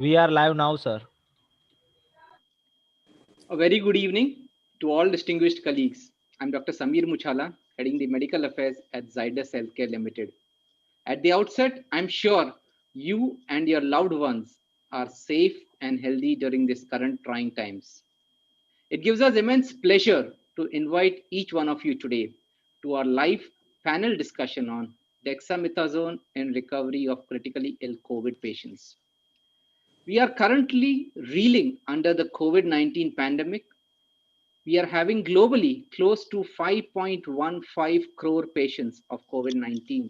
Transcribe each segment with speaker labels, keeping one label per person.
Speaker 1: We are live now, sir.
Speaker 2: A very good evening to all distinguished colleagues. I'm Dr. Samir Muchala, heading the Medical Affairs at Zydus Healthcare Limited. At the outset, I'm sure you and your loved ones are safe and healthy during these current trying times. It gives us immense pleasure to invite each one of you today to our live panel discussion on dexamethasone in recovery of critically ill COVID patients. We are currently reeling under the COVID-19 pandemic. We are having globally close to 5.15 crore patients of COVID-19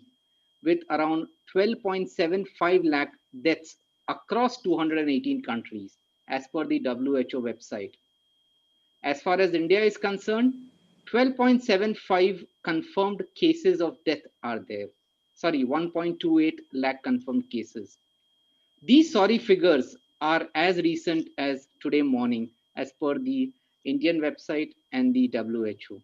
Speaker 2: with around 12.75 lakh deaths across 218 countries as per the WHO website. As far as India is concerned, 12.75 confirmed cases of death are there. Sorry, 1.28 lakh confirmed cases. These sorry figures are as recent as today morning as per the Indian website and the WHO.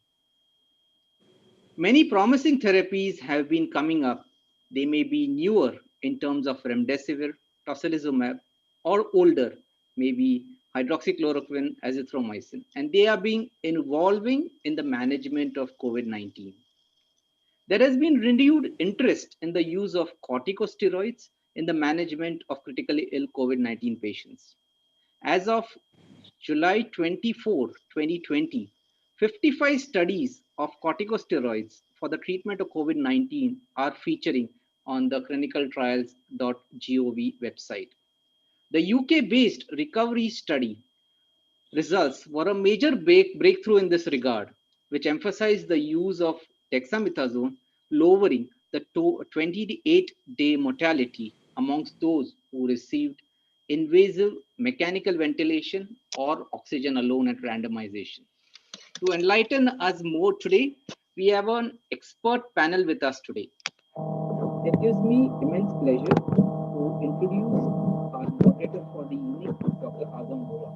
Speaker 2: Many promising therapies have been coming up. They may be newer in terms of remdesivir, tocilizumab, or older, maybe hydroxychloroquine, azithromycin, and they are being involving in the management of COVID-19. There has been renewed interest in the use of corticosteroids in the management of critically ill COVID-19 patients. As of July 24, 2020, 55 studies of corticosteroids for the treatment of COVID-19 are featuring on the clinicaltrials.gov website. The UK-based recovery study results were a major breakthrough in this regard, which emphasized the use of dexamethasone, lowering the 28-day mortality amongst those who received invasive mechanical ventilation or oxygen alone at randomization. To enlighten us more today, we have an expert panel with us today. It gives me immense pleasure to introduce our moderator for the evening, Dr. Agam Vora.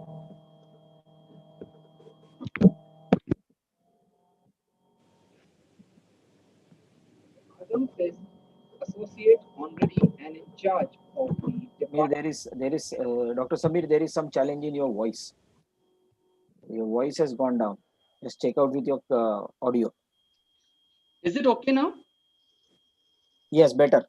Speaker 2: Agam is associate honorary and in charge of the
Speaker 3: Samir,
Speaker 2: department.
Speaker 3: Dr. Samir, there is some challenge in your voice. Your voice has gone down. Just check out with your audio.
Speaker 2: Is it okay now?
Speaker 3: Yes, better.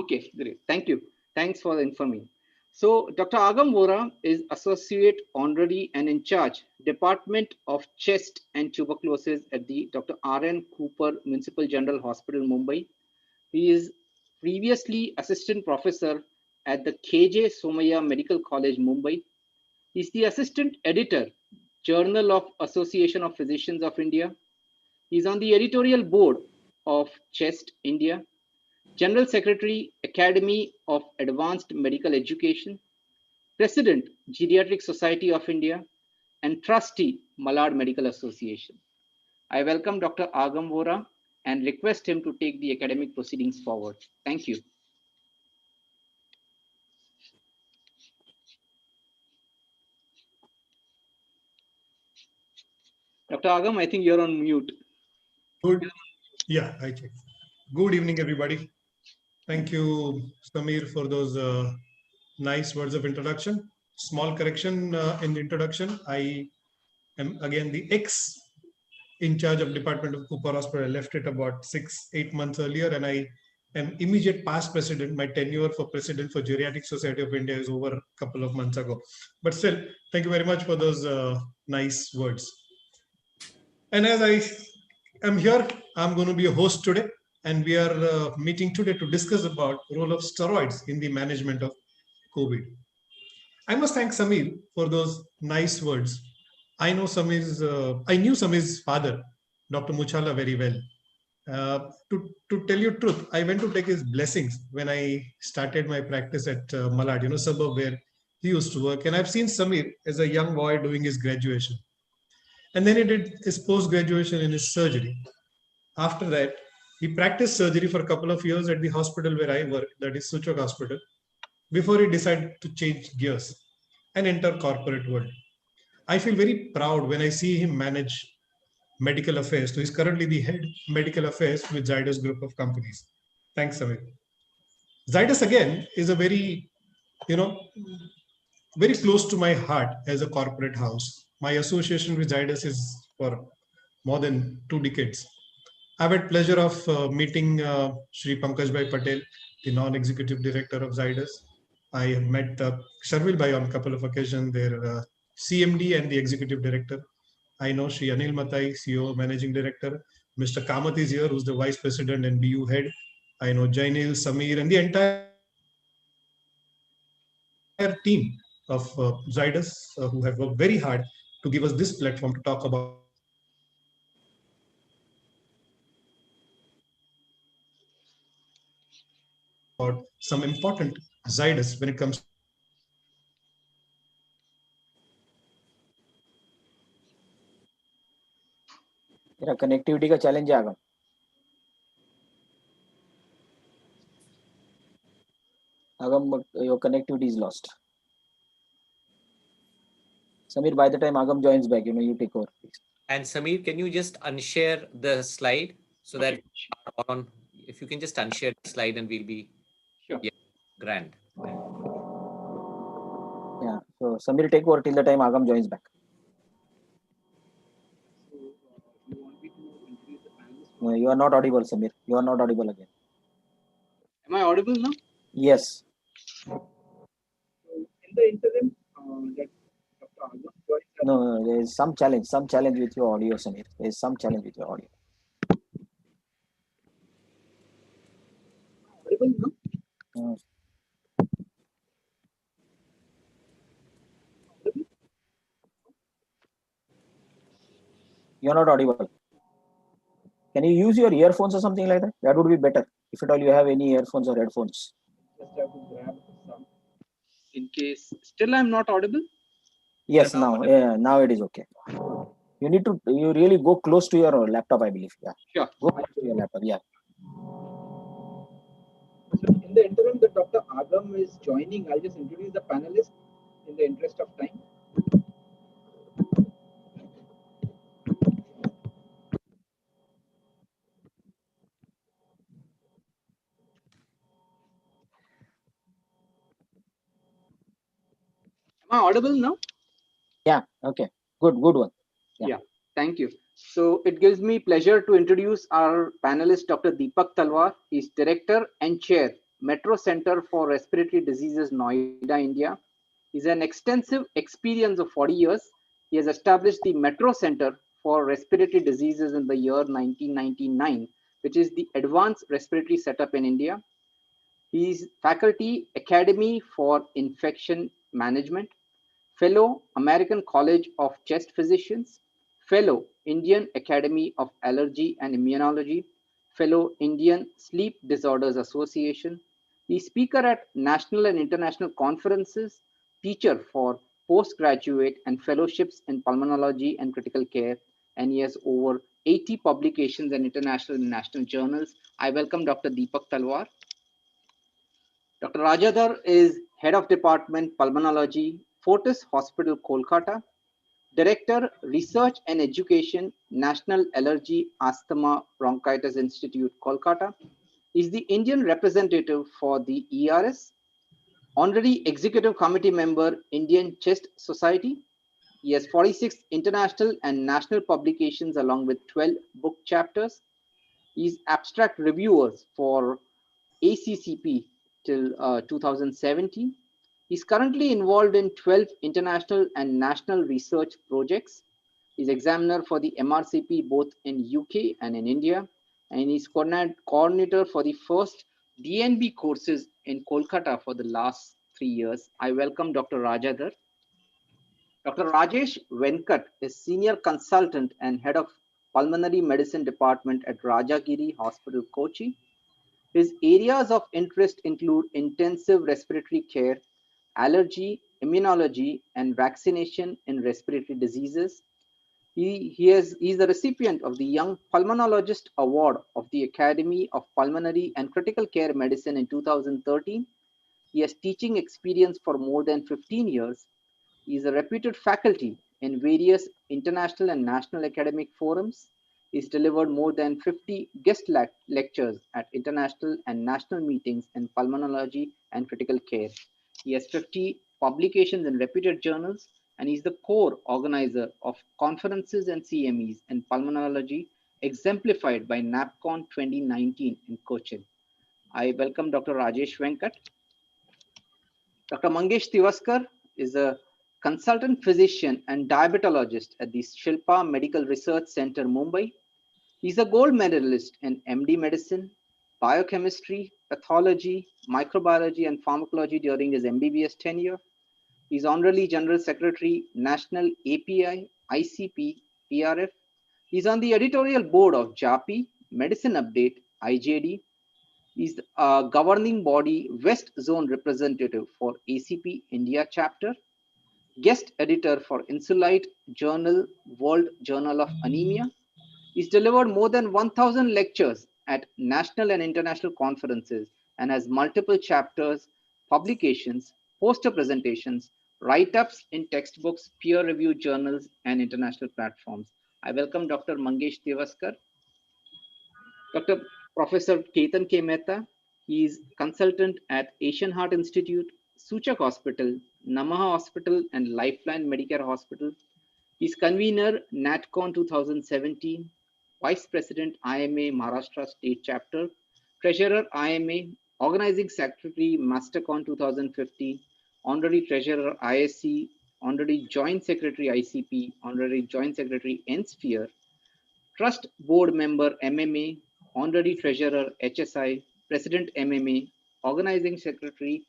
Speaker 2: Okay, great. Thank you. Thanks for informing. So, Dr. Agam Vora is associate honorary and in charge Department of Chest and Tuberculosis at the Dr. R.N. Cooper Municipal General Hospital, Mumbai. He is previously assistant professor at the KJ Somaya Medical College, Mumbai. He is the assistant editor, Journal of Association of Physicians of India. He is on the editorial board of Chest India, General Secretary, Academy of Advanced Medical Education, President, Geriatric Society of India, and Trustee, Malad Medical Association. I welcome Dr. Agam Vora and request him to take the academic proceedings forward. Thank you. Dr. Agam, I think you're on mute.
Speaker 4: Good. Yeah, I check. Good evening, everybody. Thank you, Samir, for those nice words of introduction. Small correction in the introduction. I am again the ex in charge of Department of Cooper Hospital. I left it about 6-8 months earlier, and I am immediate past president. My tenure for president for Geriatric Society of India is over a couple of months ago. But still, thank you very much for those nice words. And as I am here, I'm going to be a host today, and we are meeting today to discuss about role of steroids in the management of COVID. I must thank Samir for those nice words. I knew Samir's father, Dr. Muchala, very well. To tell you truth, I went to take his blessings when I started my practice at Malad, suburb where he used to work. And I've seen Samir as a young boy doing his graduation. And then he did his post-graduation in his surgery. After that, he practiced surgery for a couple of years at the hospital where I work, that is Suchok Hospital, before he decided to change gears and enter corporate world. I feel very proud when I see him manage medical affairs. So he's currently the head medical affairs with Zydus group of companies. Thanks, Samir. Zydus again is a very, very close to my heart as a corporate house. My association with Zydus is for more than 2 decades. I've had pleasure of meeting Shri Pankaj Bhai Patel, the non-executive director of Zydus. I have met Sharvil Bhai on a couple of occasions, their CMD and the executive director. I know Shri Anil Matai, CEO, managing director. Mr. Kamath is here, who's the vice president and BU head. I know Jainil, Samir, and the entire team of Zydus who have worked very hard to give us this platform to talk about some important Zydus when it comes to
Speaker 3: तेरा connectivity का challenge है आगम. Agam, your connectivity is lost. Samir, by the time Agam joins back, you take over, please.
Speaker 1: And Samir, can you just unshare the slide so that on, if you can just unshare the slide and we'll be
Speaker 2: Sure.
Speaker 1: Yeah, grand.
Speaker 3: Yeah. So Samir, take over till the time Agam joins back.
Speaker 2: So, you want me to introduce the panelists?
Speaker 3: No, you are not audible, Samir. You are not audible again.
Speaker 2: Am I audible now?
Speaker 3: Yes.
Speaker 2: So, in the interim, that Dr. Agam joins us.
Speaker 3: No, there is some challenge with your audio, Samir. There is some challenge with your audio.
Speaker 2: Audible now?
Speaker 3: You are not audible. Can you use your earphones or something like that? That would be better. If at all you have any earphones or headphones.
Speaker 2: Just have to grab some. In case still I'm not audible.
Speaker 3: Yes, now it is okay. You need to really go close to your laptop, I believe. Yeah.
Speaker 2: Sure.
Speaker 3: Go close to your laptop. Yeah.
Speaker 2: So in the interim, that Dr. Agam is joining, I'll just introduce the panelists in the interest of time. Am I audible now?
Speaker 3: Yeah. Okay. Good one.
Speaker 2: Yeah. Thank you. So it gives me pleasure to introduce our panelist, Dr. Deepak Talwar. He's Director and Chair, Metro Center for Respiratory Diseases, Noida, India. He's an extensive experience of 40 years. He has established the Metro Center for Respiratory Diseases in the year 1999, which is the advanced respiratory setup in India. He is Faculty Academy for Infection Management, Fellow American College of Chest Physicians, Fellow Indian Academy of Allergy and Immunology, Fellow Indian Sleep Disorders Association. He is speaker at national and international conferences, teacher for postgraduate and fellowships in pulmonology and critical care, and he has over 80 publications in international and national journals. I welcome Dr. Deepak Talwar. Dr. Rajadhar is Head of Department Pulmonology, Fortis Hospital, Kolkata, Director, Research and Education, National Allergy, Asthma, Bronchitis Institute, Kolkata, is the Indian representative for the ERS, Honorary Executive Committee member, Indian Chest Society. He has 46 international and national publications along with 12 book chapters. He is abstract reviewers for ACCP till 2017. He's currently involved in 12 international and national research projects. He's examiner for the MRCP both in UK and in India, and he's coordinator for the first DNB courses in Kolkata for the last 3 years. I welcome Dr. Rajadhar. Dr. Rajesh Venkat is senior consultant and head of pulmonary medicine department at Rajagiri Hospital, Kochi. His areas of interest include intensive respiratory care, allergy, immunology, and vaccination in respiratory diseases. He is the recipient of the Young Pulmonologist Award of the Academy of Pulmonary and Critical Care Medicine in 2013. He has teaching experience for more than 15 years. He is a reputed faculty in various international and national academic forums. He's delivered more than 50 guest lectures at international and national meetings in pulmonology and critical care. He has 50 publications in reputed journals, and he's the core organizer of conferences and CMEs in pulmonology, exemplified by NAPCon 2019 in Cochin. I welcome Dr. Rajesh Venkat. Dr. Mangesh Tivaskar is a consultant physician and diabetologist at the Shilpa Medical Research Center, Mumbai. He's a gold medalist in MD medicine, biochemistry, pathology, microbiology, and pharmacology during his MBBS tenure. He's Honorary General Secretary, National API, ICP, PRF. He's on the editorial board of JAPI, Medicine Update, IJD. He's a governing body West Zone representative for ACP India chapter, guest editor for Insulite Journal, World Journal of Anemia. He's delivered more than 1,000 lectures at national and international conferences and has multiple chapters, publications, poster presentations, write-ups in textbooks, peer-reviewed journals, and international platforms. I welcome Dr. Mangesh Tivaskar. Dr. Professor Ketan K. Mehta. He is consultant at Asian Heart Institute, Suchak Hospital, Namaha Hospital, and Lifeline Medicare Hospital. He's convener NatCon 2017, Vice President IMA Maharashtra State Chapter, Treasurer IMA, Organizing Secretary MasterCon 2015, Honorary Treasurer ISC, Honorary Joint Secretary ICP, Honorary Joint Secretary NSphere, Trust Board Member MMA, Honorary Treasurer HSI, President MMA, Organizing Secretary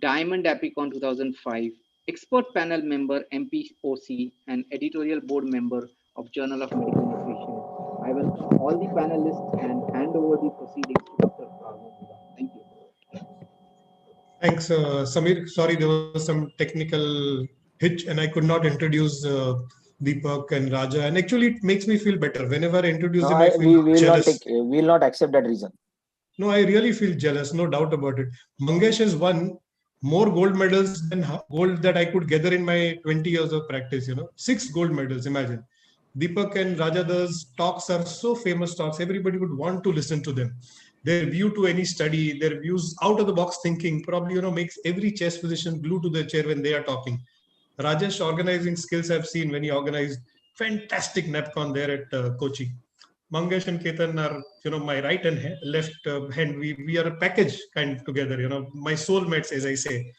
Speaker 2: Diamond Apicon 2005, Expert Panel Member MPOC, and Editorial Board Member of Journal of Medical Nutrition. I welcome all the panelists and hand over the proceedings to Dr. Arnold. Thank you.
Speaker 4: Thanks, Samir. Sorry, there was some technical hitch and I could not introduce Deepak and Raja. And actually, it makes me feel better. Whenever I introduce them, I feel jealous.
Speaker 3: We will not accept that reason.
Speaker 4: No, I really feel jealous, no doubt about it. Mangesh has won more gold medals than gold that I could gather in my 20 years of practice, 6 gold medals, imagine. Deepak and Rajada's talks are so famous talks, everybody would want to listen to them. Their view to any study, their views out of the box thinking probably, makes every chest physician glued to their chair when they are talking. Rajesh organizing skills I've seen when he organized fantastic NAPCON there at Kochi. Mangesh and Ketan are, my right and left hand. We are a package kind together, my soulmates, as I say.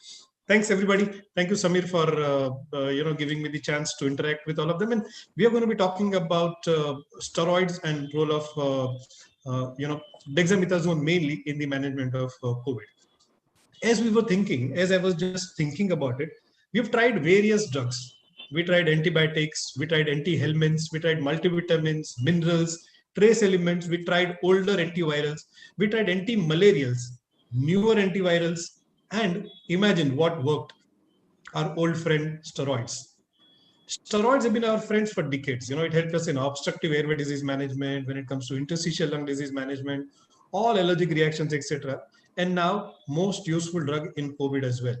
Speaker 4: Thanks, everybody. Thank you, Samir, for, giving me the chance to interact with all of them. And we are going to be talking about steroids and role of, dexamethasone mainly in the management of COVID. As we were thinking, as I was just thinking about it, we've tried various drugs. We tried antibiotics, we tried antihelminths, we tried multivitamins, minerals, trace elements, we tried older antivirals, we tried anti-malarials, newer antivirals, and imagine what worked. Our old friend steroids. Steroids have been our friends for decades. It helped us in obstructive airway disease management, when it comes to interstitial lung disease management, all allergic reactions, etc. And now most useful drug in COVID as well.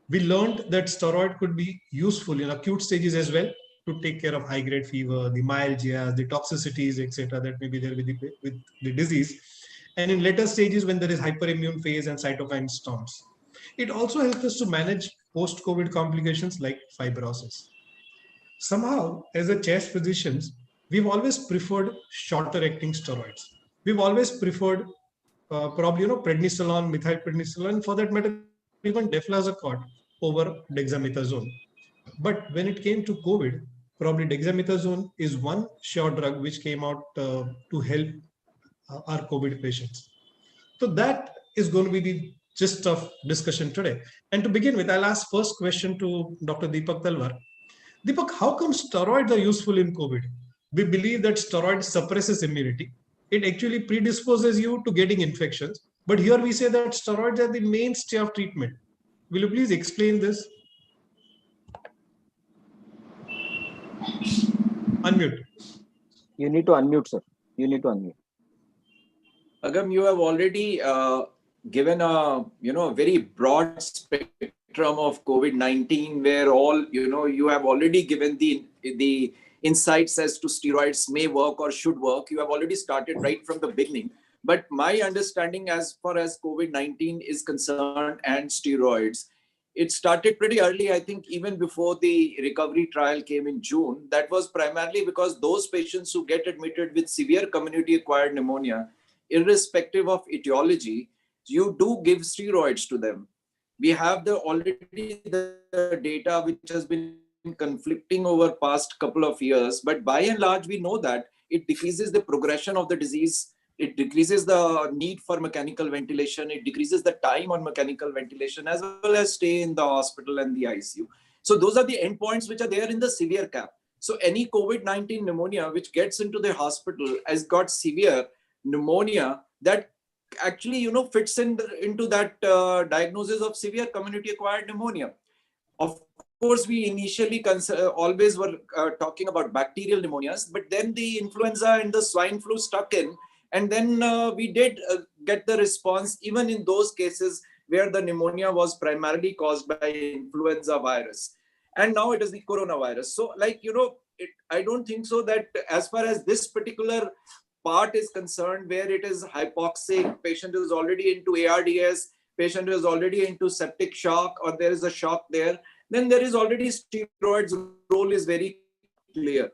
Speaker 4: We learned that steroid could be useful in acute stages as well to take care of high-grade fever, the myalgias, the toxicities, etc. that may be there with the disease. And in later stages when there is hyperimmune phase and cytokine storms. It also helps us to manage post-COVID complications like fibrosis. Somehow, as a chest physicians, we've always preferred shorter acting steroids. We've always preferred probably, prednisolone, methylprednisolone, for that matter, even deflazacort over dexamethasone. But when it came to COVID, probably dexamethasone is one sure drug which came out to help our COVID patients. So that is going to be the gist of discussion today. And to begin with, I'll ask first question to Dr. Deepak Talwar. Deepak, how come steroids are useful in COVID? We believe that steroids suppresses immunity. It actually predisposes you to getting infections. But here we say that steroids are the mainstay of treatment. Will you please explain this? Unmute.
Speaker 3: You need to unmute, sir. You need to unmute.
Speaker 5: Agam, you have already given a very broad spectrum of COVID-19, where all you have already given the insights as to steroids may work or should work. You have already started right from the beginning. But my understanding as far as COVID-19 is concerned and steroids it started pretty early, I think even before the recovery trial came in June. That was primarily because those patients who get admitted with severe community-acquired pneumonia, irrespective of etiology, you do give steroids to them. We have already the data which has been conflicting over past couple of years, but by and large, we know that it decreases the progression of the disease. It decreases the need for mechanical ventilation. It decreases the time on mechanical ventilation, as well as stay in the hospital and the ICU. So those are the endpoints which are there in the severe cap. So any COVID-19 pneumonia which gets into the hospital has got severe pneumonia that actually, fits into that diagnosis of severe community-acquired pneumonia. Of course, we initially always were talking about bacterial pneumonias, but then the influenza and the swine flu stuck in, and then we did get the response even in those cases where the pneumonia was primarily caused by influenza virus. And now it is the coronavirus. So I don't think so that as far as this particular part is concerned, where it is hypoxic, patient is already into ARDS, patient is already into septic shock, or there is a shock there, then there is already steroids role is very clear.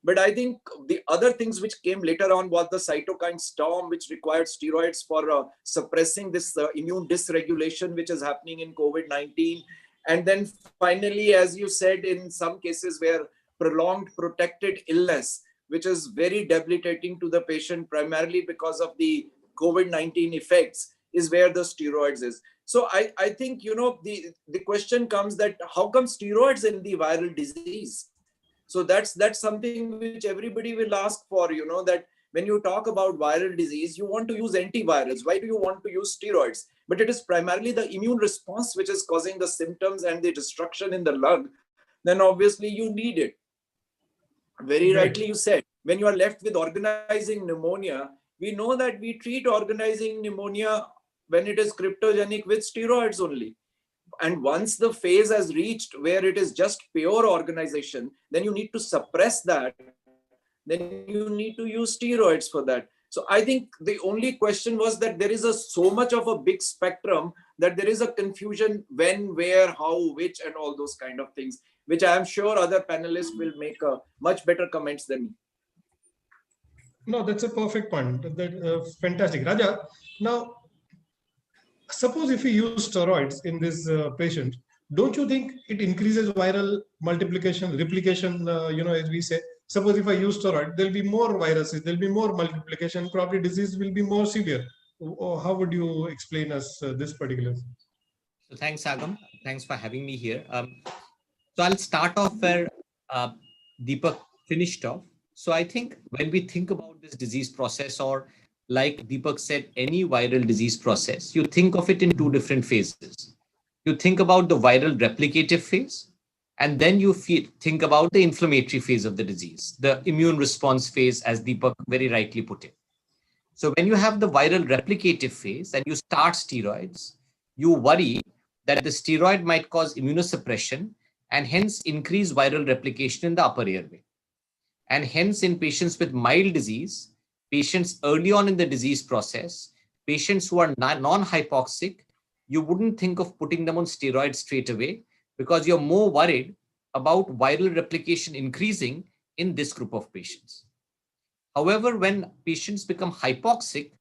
Speaker 5: But I think the other things which came later on was the cytokine storm, which required steroids for suppressing this immune dysregulation, which is happening in COVID-19. And then finally, as you said, in some cases where prolonged protected illness, which is very debilitating to the patient, primarily because of the COVID-19 effects, is where the steroids is. So I think, the question comes that how come steroids in the viral disease? So that's something which everybody will ask for, that when you talk about viral disease, you want to use antivirals. Why do you want to use steroids? But it is primarily the immune response which is causing the symptoms and the destruction in the lung. Then obviously you need it. Very rightly you said, when you are left with organizing pneumonia, we know that we treat organizing pneumonia when it is cryptogenic with steroids only. And once the phase has reached where it is just pure organization, then you need to suppress that. Then you need to use steroids for that. So I think the only question was that there is so much of a big spectrum that there is a confusion when, where, how, which, and all those kind of things, which I am sure other panelists will make much better comments than me.
Speaker 4: No, that's a perfect point. Fantastic. Raja, now, suppose if we use steroids in this patient, don't you think it increases viral multiplication, replication, as we say? Suppose if I use steroid, there'll be more viruses, there'll be more multiplication, probably disease will be more severe. How would you explain us this particular?
Speaker 1: So thanks, Agam. Thanks for having me here. So I'll start off where Deepak finished off. So I think when we think about this disease process, or like Deepak said, any viral disease process, you think of it in two different phases. You think about the viral replicative phase, and then you think about the inflammatory phase of the disease, the immune response phase, as Deepak very rightly put it. So when you have the viral replicative phase and you start steroids, you worry that the steroid might cause immunosuppression and hence increase viral replication in the upper airway. And hence in patients with mild disease, patients early on in the disease process, patients who are non-hypoxic, you wouldn't think of putting them on steroids straight away because you're more worried about viral replication increasing in this group of patients. However, when patients become hypoxic,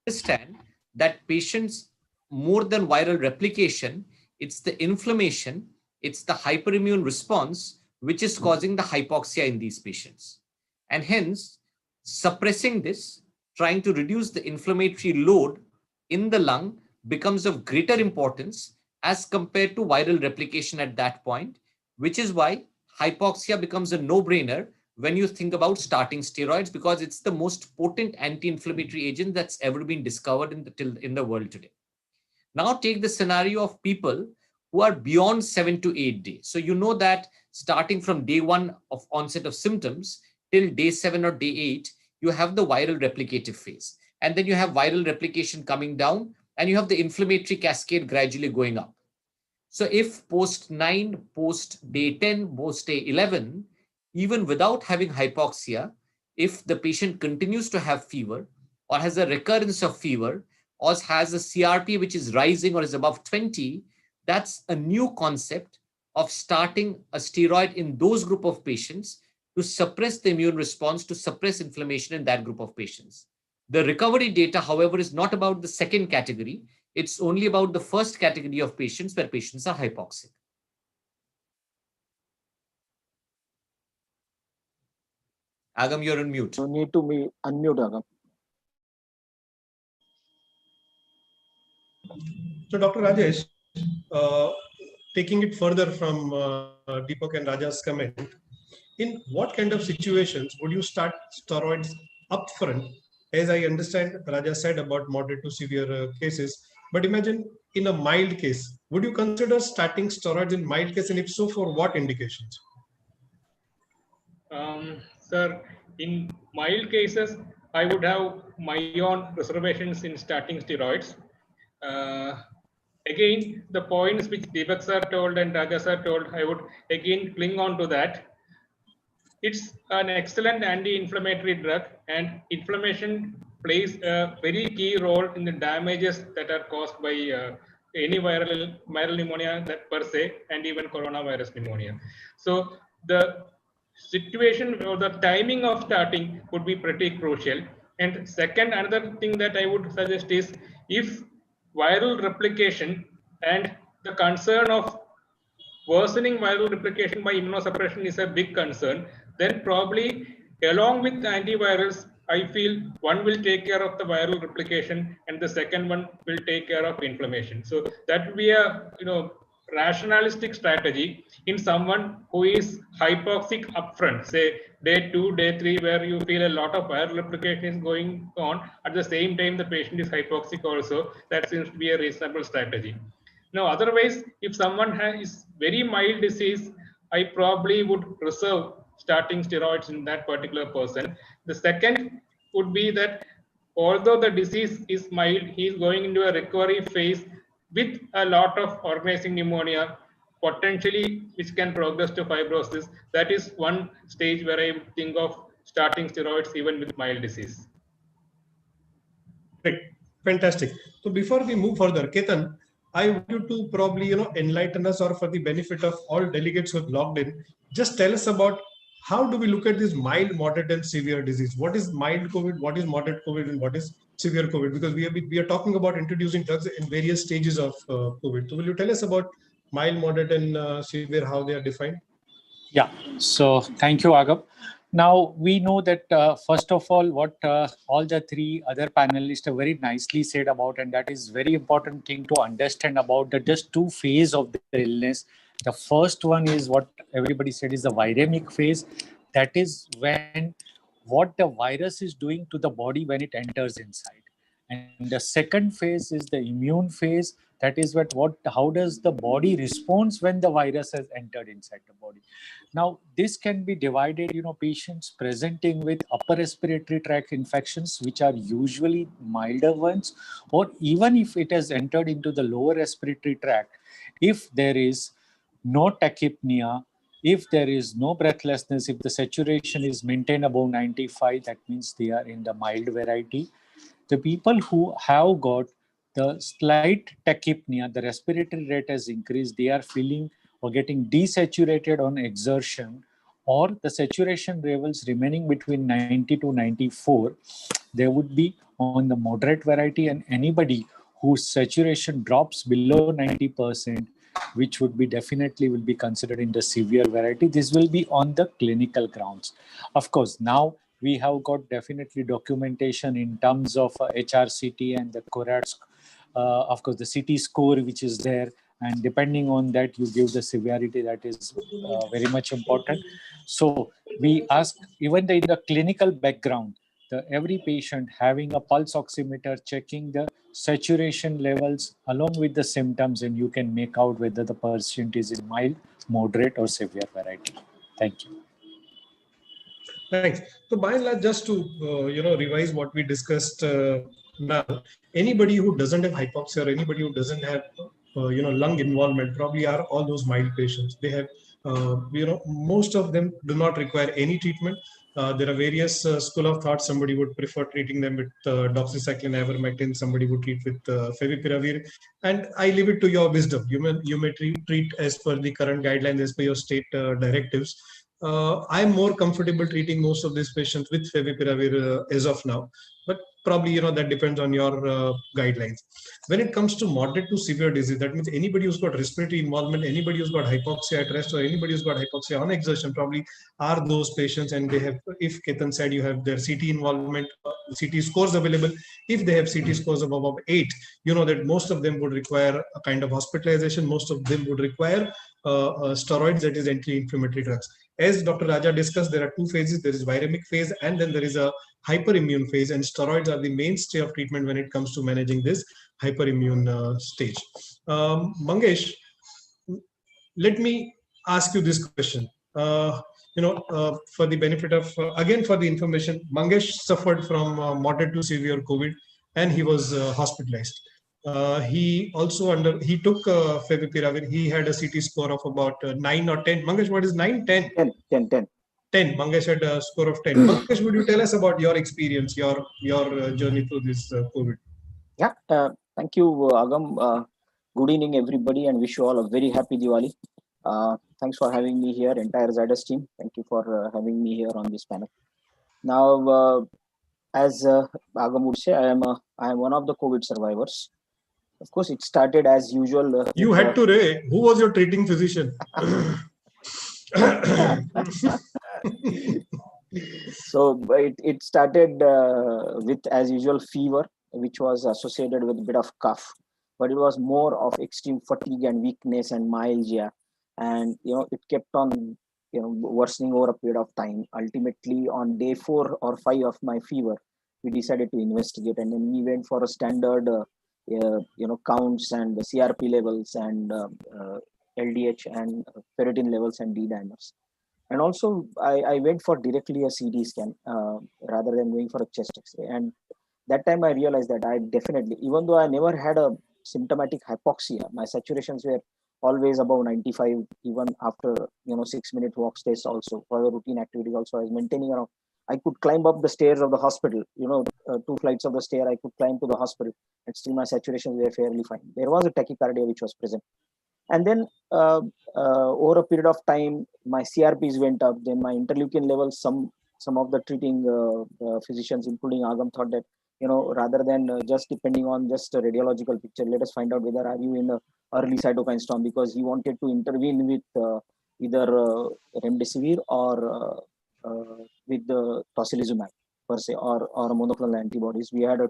Speaker 1: understand that patients, more than viral replication, it's the inflammation, it's the hyperimmune response which is causing the hypoxia in these patients. And hence, suppressing this, trying to reduce the inflammatory load in the lung becomes of greater importance as compared to viral replication at that point, which is why hypoxia becomes a no-brainer when you think about starting steroids, because it's the most potent anti-inflammatory agent that's ever been discovered in the world today. Now take the scenario of people who are beyond 7 to 8 days. So you know that starting from day 1 of onset of symptoms till day 7 or day 8, you have the viral replicative phase. And then you have viral replication coming down and you have the inflammatory cascade gradually going up. So if post 9, post day 10, post day 11, even without having hypoxia, if the patient continues to have fever or has a recurrence of fever or has a CRP which is rising or is above 20, That's a new concept of starting a steroid in those group of patients to suppress the immune response, to suppress inflammation in that group of patients. The recovery data, however, is not about the second category. It's only about the first category of patients where patients are hypoxic. Agam, you're on mute.
Speaker 3: You need to be unmute, Agam.
Speaker 4: So, Dr. Rajesh, taking it further from Deepak and Raja's comment, in what kind of situations would you start steroids upfront? As I understand, Raja said about moderate to severe cases, but imagine in a mild case, would you consider starting steroids in mild case, and if so, for what indications?
Speaker 6: Sir, in mild cases, I would have my own reservations in starting steroids. Again, the points which Deepak sir told and Raja sir told, I would again cling on to that. It's an excellent anti-inflammatory drug, and inflammation plays a very key role in the damages that are caused by any viral pneumonia that per se, and even coronavirus pneumonia. So the situation or the timing of starting would be pretty crucial. And second, another thing that I would suggest is, if viral replication and the concern of worsening viral replication by immunosuppression is a big concern, then probably along with antivirals, I feel one will take care of the viral replication and the second one will take care of inflammation. So that would be a rationalistic strategy in someone who is hypoxic upfront, say day 2, day 3, where you feel a lot of viral replication is going on. At the same time, the patient is hypoxic also. That seems to be a reasonable strategy. Now, otherwise, if someone has very mild disease, I probably would reserve starting steroids in that particular person. The second would be that although the disease is mild, he is going into a recovery phase with a lot of organizing pneumonia, potentially which can progress to fibrosis. That is one stage where I would think of starting steroids even with mild disease.
Speaker 4: Great, fantastic. So before we move further, Ketan, I want you to probably enlighten us, or for the benefit of all delegates who have logged in, just tell us about how do we look at this mild, moderate, and severe disease. What is mild COVID? What is moderate COVID? And what is severe COVID? Because we are talking about introducing drugs in various stages of COVID. So will you tell us about mild, moderate, and severe, how they are defined?
Speaker 7: Yeah. So thank you, Agam. Now we know that first of all, what all the three other panelists have very nicely said about, and that is very important thing to understand about the just two phases of the illness. The first one is what everybody said is the viremic phase. That is when what the virus is doing to the body when it enters inside. And the second phase is the immune phase. That is how does the body responds when the virus has entered inside the body. Now, this can be divided, patients presenting with upper respiratory tract infections, which are usually milder ones, or even if it has entered into the lower respiratory tract, if there is no tachypnea, if there is no breathlessness, if the saturation is maintained above 95, that means they are in the mild variety. The people who have got the slight tachypnea, the respiratory rate has increased, they are feeling or getting desaturated on exertion, or the saturation levels remaining between 90 to 94, they would be on the moderate variety, and anybody whose saturation drops below 90%, which would be definitely will be considered in the severe variety. This will be on the clinical grounds. Of course, now we have got definitely documentation in terms of HRCT and the CORAD, of course, the CT score, which is there. And depending on that, you give the severity. That is very much important. So we ask, even in the clinical background, every patient having a pulse oximeter, checking the saturation levels along with the symptoms, and you can make out whether the patient is in mild, moderate, or severe variety. Thank you.
Speaker 4: Thanks. So by and large, just to revise what we discussed now, anybody who doesn't have hypoxia or anybody who doesn't have lung involvement probably are all those mild patients. They have most of them do not require any treatment. There are various school of thought. Somebody would prefer treating them with doxycycline, ivermectin. Somebody would treat with favipiravir. And I leave it to your wisdom. You may treat as per the current guidelines, as per your state directives. I'm more comfortable treating most of these patients with favipiravir as of now. But probably, that depends on your guidelines. When it comes to moderate to severe disease, that means anybody who's got respiratory involvement, anybody who's got hypoxia at rest, or anybody who's got hypoxia on exertion, probably are those patients. And they have, if Ketan said you have their CT involvement, CT scores available, if they have CT scores of above 8, you know that most of them would require a kind of hospitalization. Most of them would require steroids, that is anti-inflammatory drugs. As Dr. Raja discussed, there are two phases. There is viremic phase, and then there is a hyperimmune phase, and steroids are the mainstay of treatment when it comes to managing this hyperimmune stage. Mangesh, let me ask you this question. For the benefit of, again, for the information, Mangesh suffered from moderate to severe COVID, and he was hospitalized. He took favipiravir. He had a CT score of about 9 or 10. Mangesh, what is 9? 10?
Speaker 3: 10.
Speaker 4: 10. Mangesh had a score of 10. Mangesh, would you tell us about your experience, your journey through this COVID?
Speaker 3: Yeah, thank you, Agam. Good evening, everybody, and wish you all a very happy Diwali. Thanks for having me here, entire Zydus team. Thank you for having me here on this panel. Now, as Agam would say, I am one of the COVID survivors. Of course, it started as usual.
Speaker 4: You had to, Ray. Who was your treating physician?
Speaker 3: So it started with, as usual, fever, which was associated with a bit of cough, but it was more of extreme fatigue and weakness and myalgia, and it kept on worsening over a period of time. Ultimately, on day 4 or 5 of my fever, we decided to investigate, and then we went for a standard counts and the CRP levels and LDH and ferritin levels and D dimers. And also, I went for directly a CT scan rather than going for a chest X-ray. And that time I realized that I definitely, even though I never had a symptomatic hypoxia, my saturations were always above 95, even after 6-minute walk test. Also for the routine activities, also I was maintaining around. I could climb up the stairs of the hospital, 2 flights of the stair. I could climb to the hospital, and still my saturations were fairly fine. There was a tachycardia which was present. And then over a period of time, my CRPs went up. Then my interleukin levels, some of the treating physicians, including Agam, thought that, rather than just depending on just a radiological picture, let us find out whether are you in a early cytokine storm, because he wanted to intervene with either remdesivir or with the tocilizumab per se, or monoclonal antibodies. We had a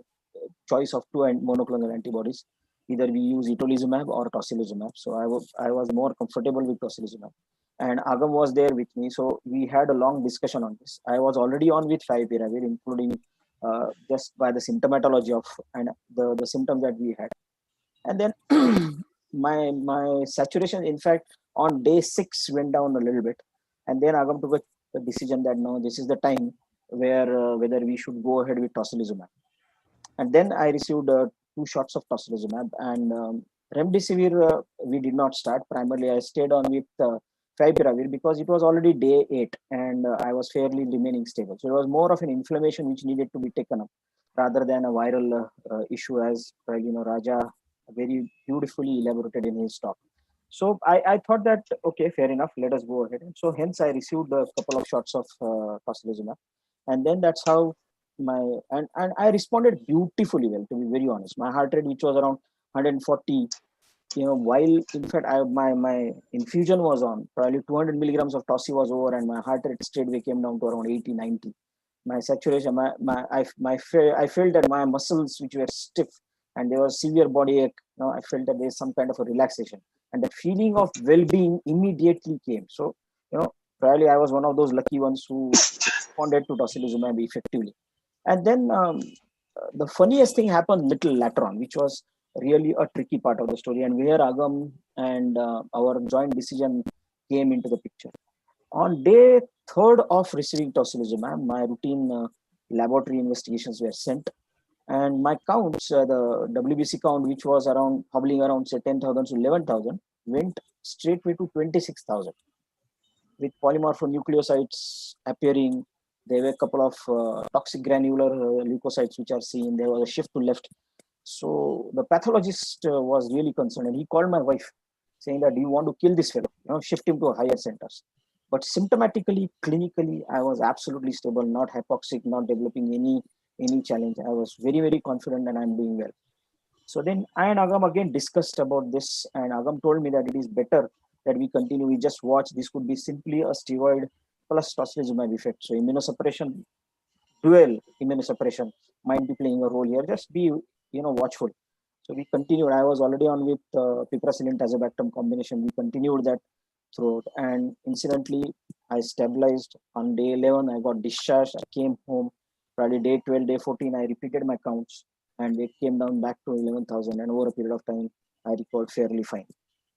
Speaker 3: choice of 2 monoclonal antibodies. Either we use itolizumab or tocilizumab. So I was more comfortable with tocilizumab, and Agam was there with me. So we had a long discussion on this. I was already on with favipiravir, including just by the symptomatology of and the symptoms that we had. And then my saturation, in fact, on day 6 went down a little bit. And then Agam took a decision that no, this is the time where whether we should go ahead with tocilizumab. And then I received 2 shots of tocilizumab, and remdesivir we did not start. Primarily, I stayed on with favipiravir because it was already day 8, and I was fairly remaining stable. So it was more of an inflammation which needed to be taken up rather than a viral issue, as Raja very beautifully elaborated in his talk. So I thought that, okay, fair enough, let us go ahead. And so hence I received a couple of shots of tocilizumab, and then that's how and I responded beautifully well, to be very honest. My heart rate, which was around 140, while in fact my infusion was on, probably 200 milligrams of toci was over, and my heart rate straightway came down to around 80, 90. My saturation, I felt that my muscles, which were stiff and there was severe body ache, I felt that there's some kind of a relaxation, and that feeling of well-being immediately came. So probably I was one of those lucky ones who responded to tocilizumab effectively. And then the funniest thing happened little later on, which was really a tricky part of the story, and where Agam and our joint decision came into the picture. On day 3rd of receiving tocilizumab, my routine laboratory investigations were sent, and my counts, the WBC count, which was hovering around say 10,000 to 11,000, went straightway to 26,000, with polymorphonucleosides appearing, There were a couple of toxic granular leukocytes which are seen. There was a shift to left. So the pathologist was really concerned, and he called my wife saying that, do you want to kill this fellow? Shift him to a higher centers. But symptomatically, clinically, I was absolutely stable, not hypoxic, not developing any challenge. I was very, very confident and I'm doing well. So then I and Agam again discussed about this, and Agam told me that it is better that we continue. We just watch. This could be simply a steroid plus tocilizumab effect. So immunosuppression, dual immunosuppression might be playing a role here. Just be watchful. So we continued. I was already on with piperacillin tazobactam combination. We continued that throughout, and incidentally, I stabilized on day 11. I got discharged. I came home. Probably day 12, day 14, I repeated my counts, and it came down back to 11,000. And over a period of time, I recovered fairly fine.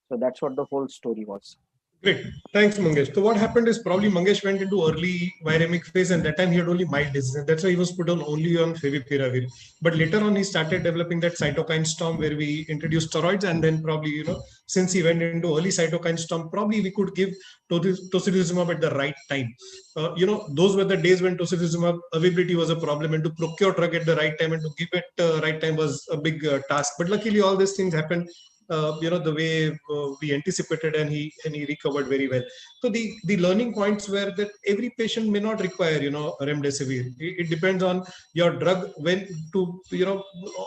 Speaker 3: So that's what the whole story was.
Speaker 4: Great. Thanks, Mangesh. So what happened is probably Mangesh went into early viremic phase, and that time he had only mild disease. And that's why he was put on only on favipiravir. But later on, he started developing that cytokine storm where we introduced steroids. And then probably, since he went into early cytokine storm, probably we could give tocilizumab at the right time. Those were the days when tocilizumab availability was a problem, and to procure drug at the right time and to give it right time was a big task. But luckily, all these things happened the way we anticipated, and he recovered very well. So the learning points were that every patient may not require remdesivir. It depends on your drug when to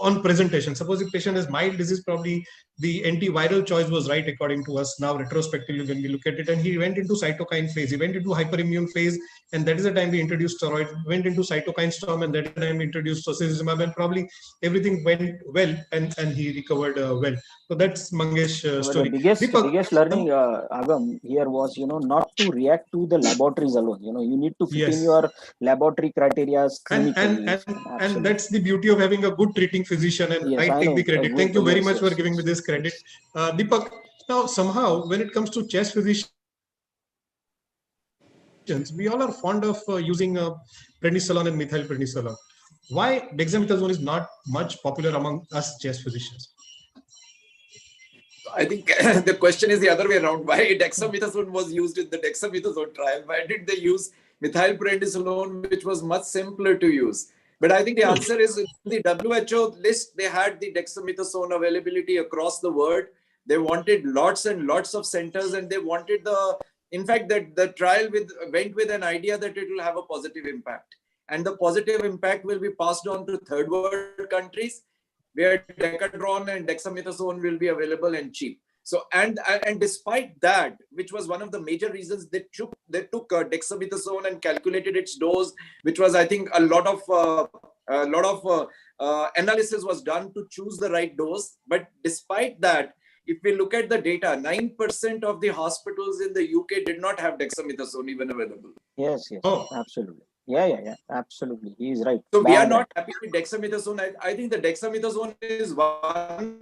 Speaker 4: on presentation. Suppose if patient has mild disease, probably the antiviral choice was right according to us now retrospectively when we look at it, and he went into cytokine phase, he went into hyperimmune phase, and that is the time we introduced steroids, went into cytokine storm, and that is the time we introduced tocilizumab, and probably everything went well, and he recovered well. So that's Mangesh story.
Speaker 3: The biggest learning, Agam, here was, not to react to the laboratories alone. You need to fit in your laboratory criteria clinically.
Speaker 4: And that's the beauty of having a good treating physician, and
Speaker 3: yes,
Speaker 4: I take the credit. Thank you very much for giving me this credit. Deepak, now somehow when it comes to chest physicians, we all are fond of using prednisolone and methylprednisolone. Why dexamethasone is not much popular among us chest physicians?
Speaker 5: I think the question is the other way around. Why dexamethasone was used in the dexamethasone trial? Why did they use methylprednisolone, which was much simpler to use? But I think the answer is in the WHO list, they had the dexamethasone availability across the world. They wanted lots and lots of centers, and they wanted in fact, that the trial went with an idea that it will have a positive impact. And the positive impact will be passed on to third world countries, where decadron and dexamethasone will be available and cheap. So, and despite that, which was one of the major reasons they took dexamethasone and calculated its dose, which was, I think, a lot of analysis was done to choose the right dose. But despite that, if we look at the data, 9% of the hospitals in the UK did not have dexamethasone even available.
Speaker 3: Yes, absolutely. Yeah, absolutely. He is right.
Speaker 5: So we are not happy with dexamethasone. I think the dexamethasone is one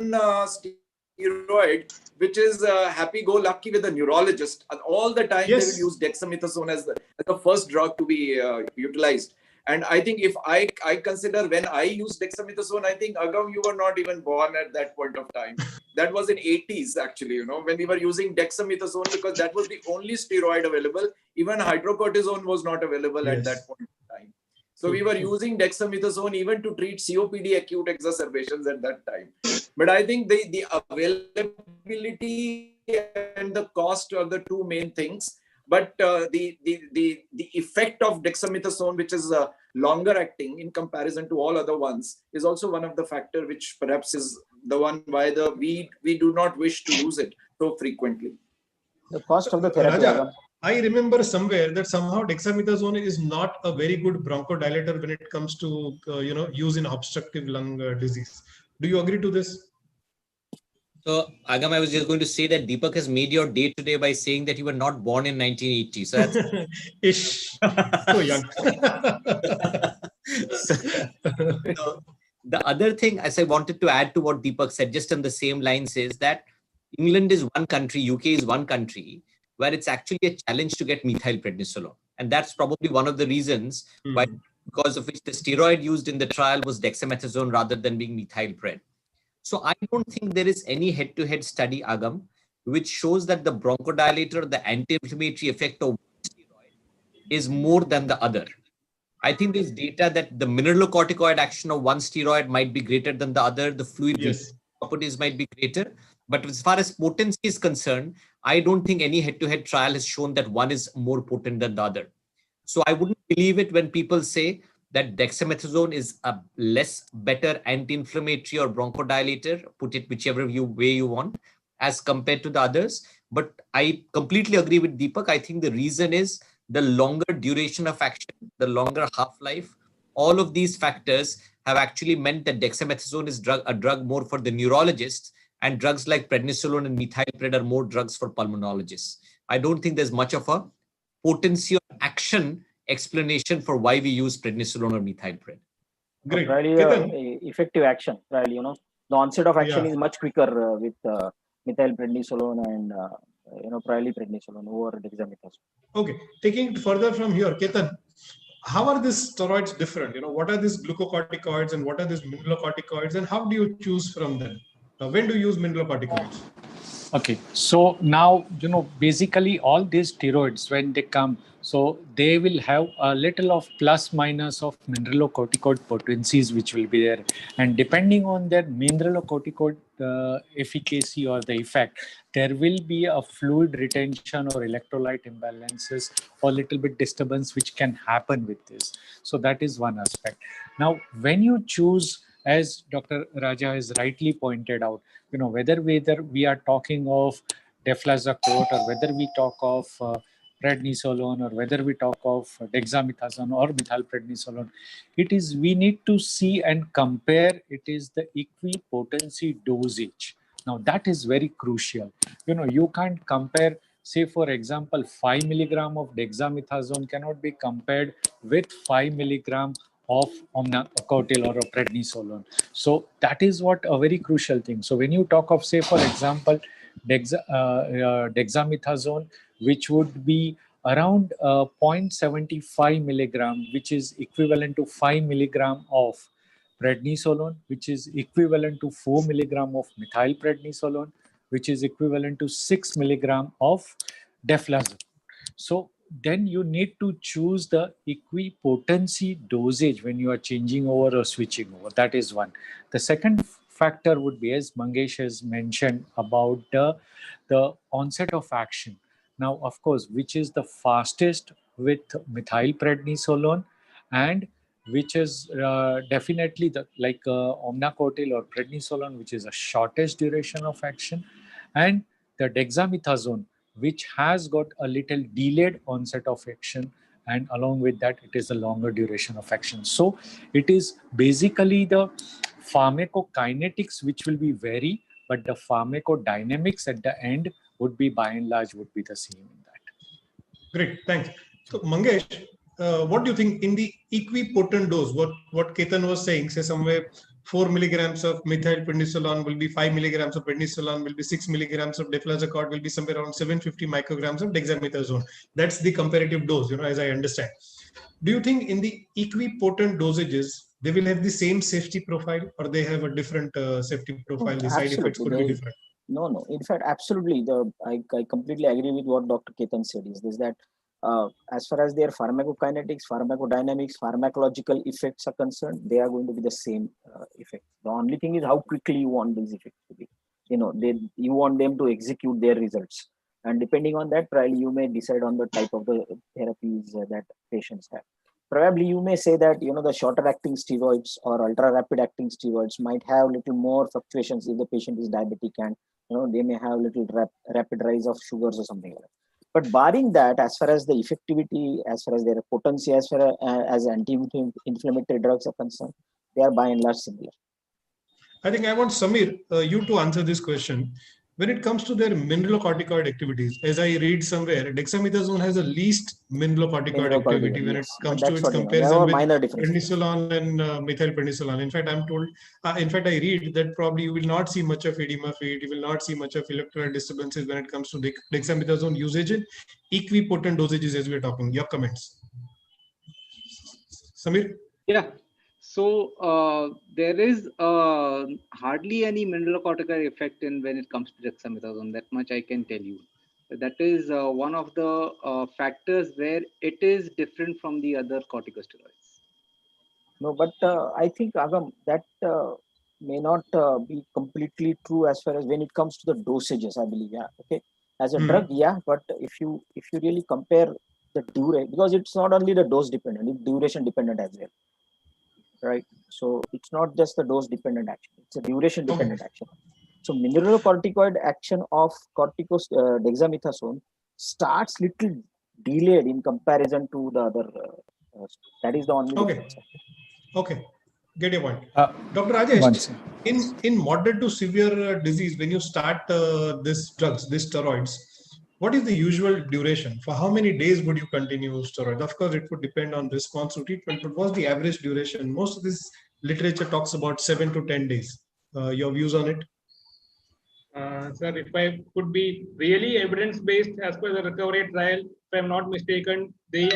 Speaker 5: steroid which is happy-go-lucky with the neurologist. And all the time they will use dexamethasone as the first drug to be utilized. And I think if I consider when I used dexamethasone, I think, Agam, you were not even born at that point of time. That was in 80s, actually, when we were using dexamethasone, because that was the only steroid available. Even hydrocortisone was not available at that point in time. So we were using dexamethasone even to treat COPD acute exacerbations at that time. But I think the availability and the cost are the two main things. But the effect of dexamethasone, which is longer acting in comparison to all other ones, is also one of the factors which perhaps is the one why we do not wish to use it so frequently.
Speaker 3: The cost of the therapy.
Speaker 4: Raja, I remember somewhere that somehow dexamethasone is not a very good bronchodilator when it comes to use in obstructive lung disease. Do you agree to this?
Speaker 1: So, Agam, I was just going to say that Deepak has made your day today by saying that you were not born in 1980. So that's
Speaker 4: ish. So young.
Speaker 1: So, the other thing, as I wanted to add to what Deepak said, just on the same lines, is that England is one country, UK is one country where it's actually a challenge to get methylprednisolone. And that's probably one of the reasons why, because of which the steroid used in the trial was dexamethasone rather than being methylpred. So I don't think there is any head-to-head study, Agam, which shows that the bronchodilator, the anti-inflammatory effect of one steroid is more than the other. I think there's data that the mineralocorticoid action of one steroid might be greater than the other. The fluid
Speaker 4: Yes.
Speaker 1: properties might be greater. But as far as potency is concerned, I don't think any head-to-head trial has shown that one is more potent than the other. So I wouldn't believe it when people say that dexamethasone is a less better anti-inflammatory or bronchodilator, put it whichever way you want, as compared to the others. But I completely agree with Deepak. I think the reason is the longer duration of action, the longer half-life. All of these factors have actually meant that dexamethasone is a drug more for the neurologists, and drugs like prednisolone and methylpred are more drugs for pulmonologists. I don't think there's much of a potency or action explanation for why we use prednisolone or methylpred.
Speaker 4: Great.
Speaker 3: Really, effective action. Right, the onset of action is much quicker with methylprednisolone and probably prednisolone over dexamethasone.
Speaker 4: Okay, taking it further from here, Ketan, how are these steroids different? What are these glucocorticoids and what are these mineralocorticoids, and how do you choose from them? When do you use mineralocorticoids?
Speaker 7: Okay, so now, basically all these steroids, when they come, so they will have a little of plus minus of mineralocorticoid potencies which will be there. And depending on their mineralocorticoid efficacy or the effect, there will be a fluid retention or electrolyte imbalances or little bit disturbance which can happen with this. So that is one aspect. Now, when you choose, as Dr. Raja has rightly pointed out, whether we are talking of deflazacort or whether we talk of prednisolone or whether we talk of dexamethasone or methylprednisolone, we need to see and compare it is the equipotency dosage. Now that is very crucial. You can't compare, say for example, 5 milligram of dexamethasone cannot be compared with 5 milligram of omnacotil or prednisolone. So that is what a very crucial thing. So when you talk of, say for example, dexamethasone, which would be around 0.75 milligram, which is equivalent to 5 milligram of prednisolone, which is equivalent to 4 milligram of methylprednisolone, which is equivalent to 6 milligram of deflazacort. So then you need to choose the equipotency dosage when you are changing over or switching over. That is one. The second factor would be, as Mangesh has mentioned, about the onset of action. Now, of course, which is the fastest with methylprednisolone, and which is definitely like omnacotil or prednisolone, which is a shortest duration of action, and the dexamethasone, which has got a little delayed onset of action, and along with that it is a longer duration of action. So it is basically the pharmacokinetics which will be vary, but the pharmacodynamics at the end would be by and large would be the same in that.
Speaker 4: Great, thanks. So Mangesh, what do you think in the equipotent dose, what Ketan was saying, say somewhere 4 milligrams of methylprednisolone will be 5 milligrams of prednisolone, will be 6 milligrams of deflazacort, will be somewhere around 750 micrograms of dexamethasone. That's the comparative dose, as I understand. Do you think in the equipotent dosages, they will have the same safety profile, or they have a different safety profile? The side effects could be different.
Speaker 3: No. In fact, absolutely. I completely agree with what Dr. Ketan said. Is this that as far as their pharmacokinetics, pharmacodynamics, pharmacological effects are concerned, they are going to be the same effect. The only thing is how quickly you want these effects to be. You want them to execute their results, and depending on that, probably you may decide on the type of the therapies that patients have. Probably you may say that the shorter acting steroids or ultra rapid acting steroids might have little more fluctuations if the patient is diabetic, and they may have little rapid rise of sugars or something like that. But barring that, as far as the effectivity, as far as their potency, as far as anti-inflammatory drugs are concerned, they are by and large similar.
Speaker 4: I think I want Samir, you to answer this question. When it comes to their mineralocorticoid activities, as I read somewhere, dexamethasone has the least mineralocorticoid activity when it comes to its comparison with prednisolone and methylprednisolone. In fact, I'm told, I read that probably you will not see much of edema fate, you will not see much of electrolyte disturbances when it comes to the dexamethasone usage in equipotent dosages as we're talking. Your comments. Samir?
Speaker 2: Yeah. So there is hardly any mineralocorticoid effect when it comes to dexamethasone. That much I can tell you. That is one of the factors where it is different from the other corticosteroids.
Speaker 3: No, but I think, Agam, that may not be completely true as far as when it comes to the dosages, I believe. Yeah. Okay. As a drug, yeah, but if you really compare the duration, because it's not only the dose dependent, it's duration dependent as well, right? So it's not just the dose dependent action; it's a duration dependent action. So mineralocorticoid action of dexamethasone starts little delayed in comparison to the other. That is the only difference.
Speaker 4: Okay. Get your point. Dr.
Speaker 7: One
Speaker 4: Rajesh,
Speaker 7: second.
Speaker 4: in moderate to severe disease, when you start this drugs, these steroids, what is the usual duration? For how many days would you continue steroids? Of course, it would depend on response to treatment, but what's the average duration? Most of this literature talks about 7 to 10 days. Your views on it?
Speaker 6: Sir, if I could be really evidence-based as per the recovery trial, if I'm not mistaken, they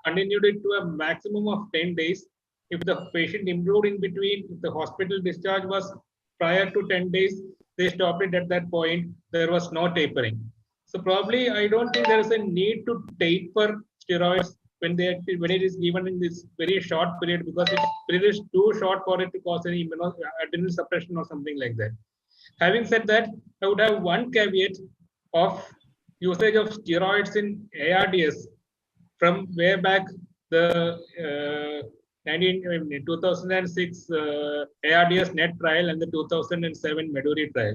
Speaker 6: continued it to a maximum of 10 days. If the patient improved in between, if the hospital discharge was prior to 10 days, they stopped it at that point. There was no tapering. So probably I don't think there is a need to taper steroids when it is given in this very short period, because it is too short for it to cause any adrenal suppression or something like that. Having said that, I would have one caveat of usage of steroids in ARDS from way back the 2006 ARDS net trial and the 2007 Meduri trial.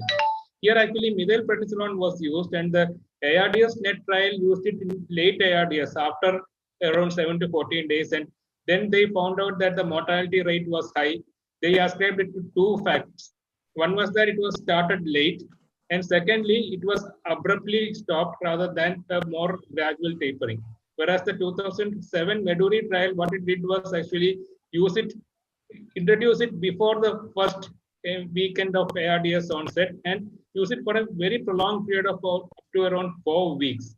Speaker 6: Here actually methylprednisolone was used, and the ARDS net trial used it in late ARDS after around 7 to 14 days, and then they found out that the mortality rate was high. They ascribed it to two facts. One was that it was started late, and secondly, it was abruptly stopped rather than a more gradual tapering. Whereas the 2007 Meduri trial, what it did was actually introduce it before the first weekend of ARDS onset, and use it for a very prolonged period of up to around 4 weeks.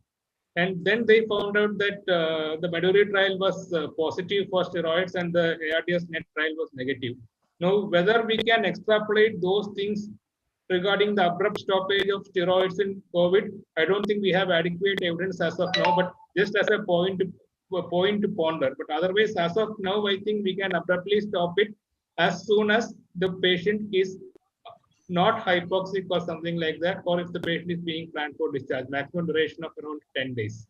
Speaker 6: And then they found out that the Meduri trial was positive for steroids and the ARDS net trial was negative. Now, whether we can extrapolate those things regarding the abrupt stoppage of steroids in COVID, I don't think we have adequate evidence as of now, but just as a point to ponder. But otherwise, as of now, I think we can abruptly stop it as soon as the patient is not hypoxic or something like that, or if the patient is being planned for discharge, maximum duration of around 10 days.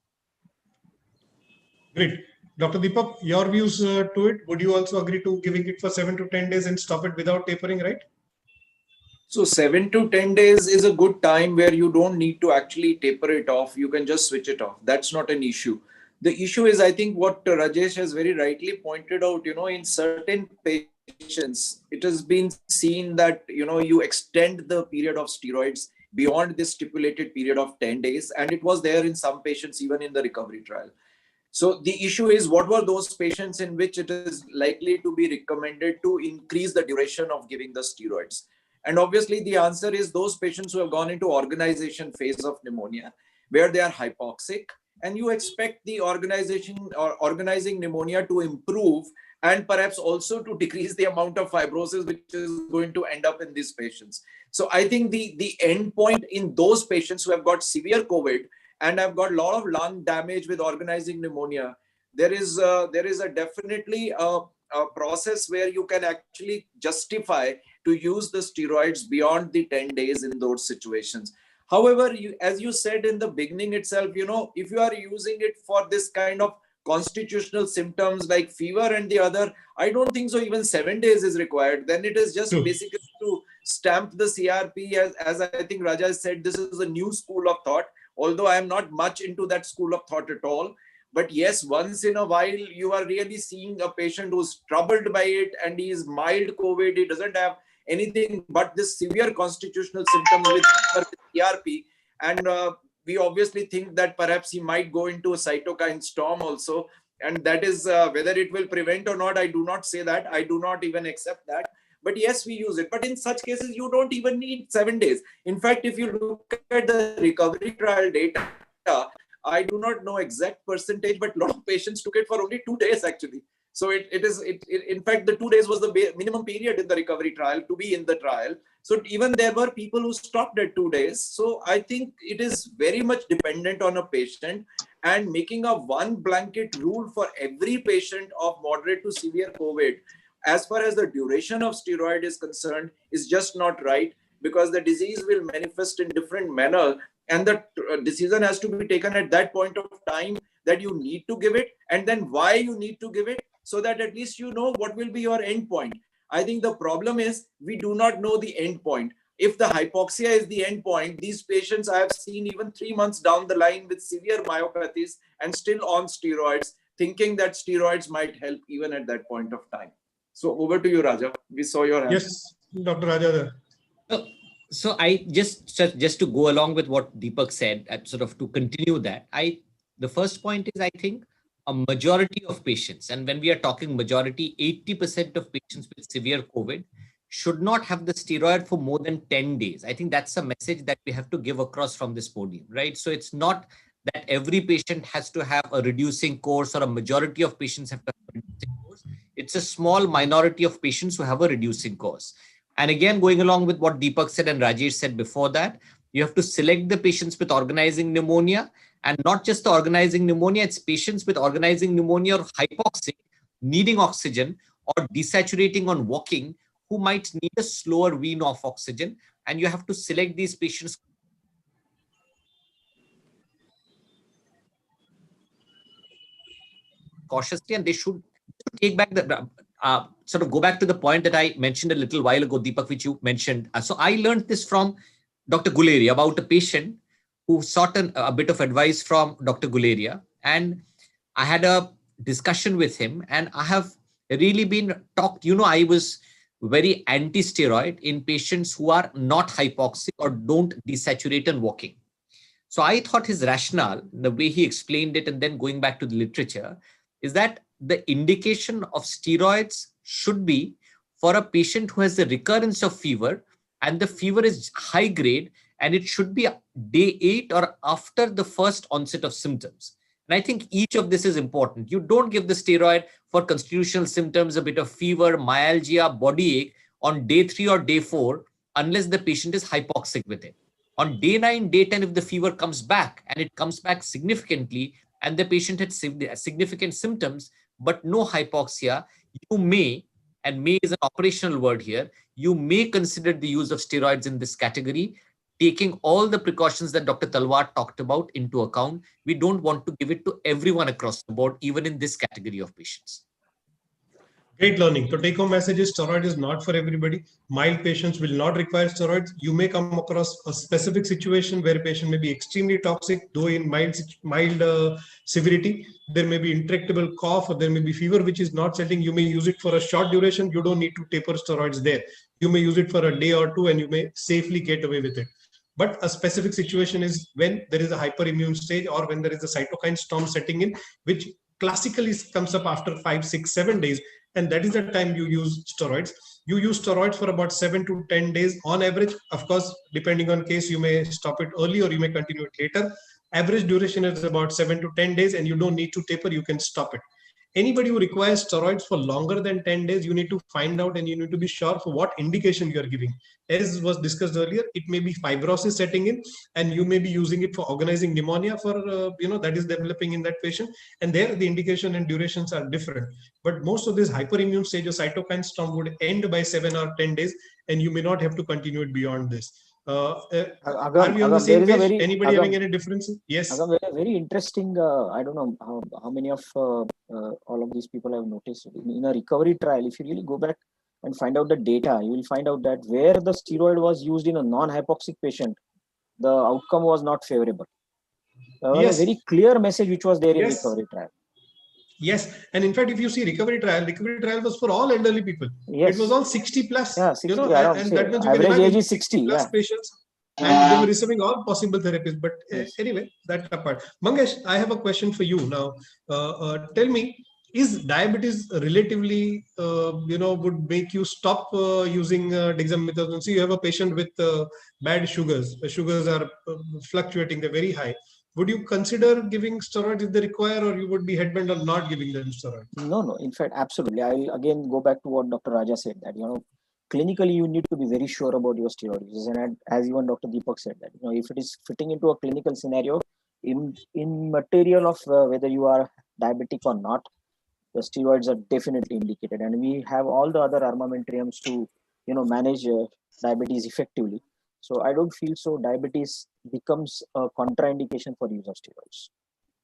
Speaker 4: Great. Dr. Deepak, your views to it? Would you also agree to giving it for 7 to 10 days and stop it without tapering, right?
Speaker 5: So 7 to 10 days is a good time where you don't need to actually taper it off. You can just switch it off. That's not an issue. The issue is, I think what Rajesh has very rightly pointed out, in certain patients, it has been seen that, you extend the period of steroids beyond this stipulated period of 10 days. And it was there in some patients, even in the recovery trial. So the issue is, what were those patients in which it is likely to be recommended to increase the duration of giving the steroids? And obviously the answer is those patients who have gone into organization phase of pneumonia, where they are hypoxic, and you expect the organizing pneumonia to improve and perhaps also to decrease the amount of fibrosis which is going to end up in these patients. So I think the end point in those patients who have got severe COVID and have got a lot of lung damage with organizing pneumonia, there is definitely a process where you can actually justify to use the steroids beyond the 10 days in those situations. However, as you said in the beginning itself, if you are using it for this kind of constitutional symptoms like fever and the other, I don't think so even 7 days is required. Then it is just basically to stamp the CRP. As I think Raja said, this is a new school of thought, although I am not much into that school of thought at all. But yes, once in a while, you are really seeing a patient who's troubled by it and he is mild COVID. He doesn't have anything but this severe constitutional symptoms with CRP. And we obviously think that perhaps he might go into a cytokine storm also. And that is whether it will prevent or not, I do not say that. I do not even accept that. But yes, we use it. But in such cases, you don't even need 7 days. In fact, if you look at the recovery trial data, I do not know exact percentage, but a lot of patients took it for only 2 days actually. So in fact, the 2 days was the minimum period in the recovery trial to be in the trial. So even there were people who stopped at 2 days. So I think it is very much dependent on a patient, and making a one blanket rule for every patient of moderate to severe COVID as far as the duration of steroid is concerned, is just not right, because the disease will manifest in different manner, and the decision has to be taken at that point of time that you need to give it, and then why you need to give it, so that at least you know what will be your end point. I think the problem is we do not know the end point. If the hypoxia is the end point, these patients I have seen even 3 months down the line with severe myopathies and still on steroids, thinking that steroids might help even at that point of time. So over to you, Raja. We saw your hand.
Speaker 4: Yes, Dr. Raja.
Speaker 1: So I just to go along with what Deepak said, sort of to continue that, the first point is, I think a majority of patients, and when we are talking majority, 80% of patients with severe COVID should not have the steroid for more than 10 days. I think that's a message that we have to give across from this podium, right? So it's not that every patient has to have a reducing course, or a majority of patients have to have a reducing course. It's a small minority of patients who have a reducing course. And again, going along with what Deepak said and Rajesh said before that, you have to select the patients with organizing pneumonia, and not just the organizing pneumonia, it's patients with organizing pneumonia or hypoxic, needing oxygen or desaturating on walking, who might need a slower wean of oxygen. And you have to select these patients cautiously, and they should take back the sort of go back to the point that I mentioned a little while ago, Deepak, which you mentioned. So I learned this from Dr. Guleria about a patient who sought a bit of advice from Dr. Guleria, and I had a discussion with him, and I have really been talked, I was very anti-steroid in patients who are not hypoxic or don't desaturate on walking. So I thought his rationale, the way he explained it, and then going back to the literature, is that the indication of steroids should be for a patient who has a recurrence of fever, and the fever is high grade, and it should be day 8 or after the first onset of symptoms. And I think each of this is important. You don't give the steroid for constitutional symptoms, a bit of fever, myalgia, body ache on day 3 or day 4, unless the patient is hypoxic with it. On day 9, day 10, if the fever comes back, and it comes back significantly, and the patient had significant symptoms, but no hypoxia, you may, and may is an operational word here, you may consider the use of steroids in this category, taking all the precautions that Dr. Talwar talked about into account. We don't want to give it to everyone across the board, even in this category of patients.
Speaker 4: Great learning. The take-home message is steroid is not for everybody. Mild patients will not require steroids. You may come across a specific situation where a patient may be extremely toxic, though in mild severity. There may be intractable cough, or there may be fever which is not setting. You may use it for a short duration. You don't need to taper steroids there. You may use it for a day or two, and you may safely get away with it. But a specific situation is when there is a hyperimmune stage, or when there is a cytokine storm setting in, which classically comes up after 5, 6, 7 days. And that is the time you use steroids. You use steroids for about 7 to 10 days on average. Of course, depending on case, you may stop it early or you may continue it later. Average duration is about 7 to 10 days, and you don't need to taper, you can stop it. Anybody who requires steroids for longer than 10 days, you need to find out, and you need to be sure for what indication you are giving. As was discussed earlier, it may be fibrosis setting in, and you may be using it for organizing pneumonia for, that is developing in that patient. And there the indication and durations are different. But most of this hyperimmune stage or cytokine storm would end by 7 or 10 days, and you may not have to continue it beyond this. Are we on the same page? Anybody having any differences? Yes.
Speaker 3: Very interesting. I don't know how many of all of these people have noticed. In a recovery trial, if you really go back and find out the data, you will find out that where the steroid was used in a non-hypoxic patient, the outcome was not favorable. There was a very clear message which was there in recovery trial.
Speaker 4: Yes, and in fact, if you see recovery trial was for all elderly people. Yes. It was all 60 plus.
Speaker 3: Yeah, 60,
Speaker 4: and that means
Speaker 3: average age is 60
Speaker 4: plus patients, and they were receiving all possible therapies. But anyway, that apart. Mangesh, I have a question for you now. Tell me, is diabetes relatively, would make you stop using dexamethasone? See, you have a patient with bad sugars. The sugars are fluctuating; they're very high. Would you consider giving steroids if they require, or you would be headbent on not giving them steroids?
Speaker 3: No. In fact, absolutely. I'll again go back to what Dr. Raja said, that clinically you need to be very sure about your steroid uses, and as even Dr. Deepak said, that if it is fitting into a clinical scenario, in material of whether you are diabetic or not, the steroids are definitely indicated. And we have all the other armamentariums to, manage diabetes effectively. So I don't feel so diabetes becomes a contraindication for use of steroids.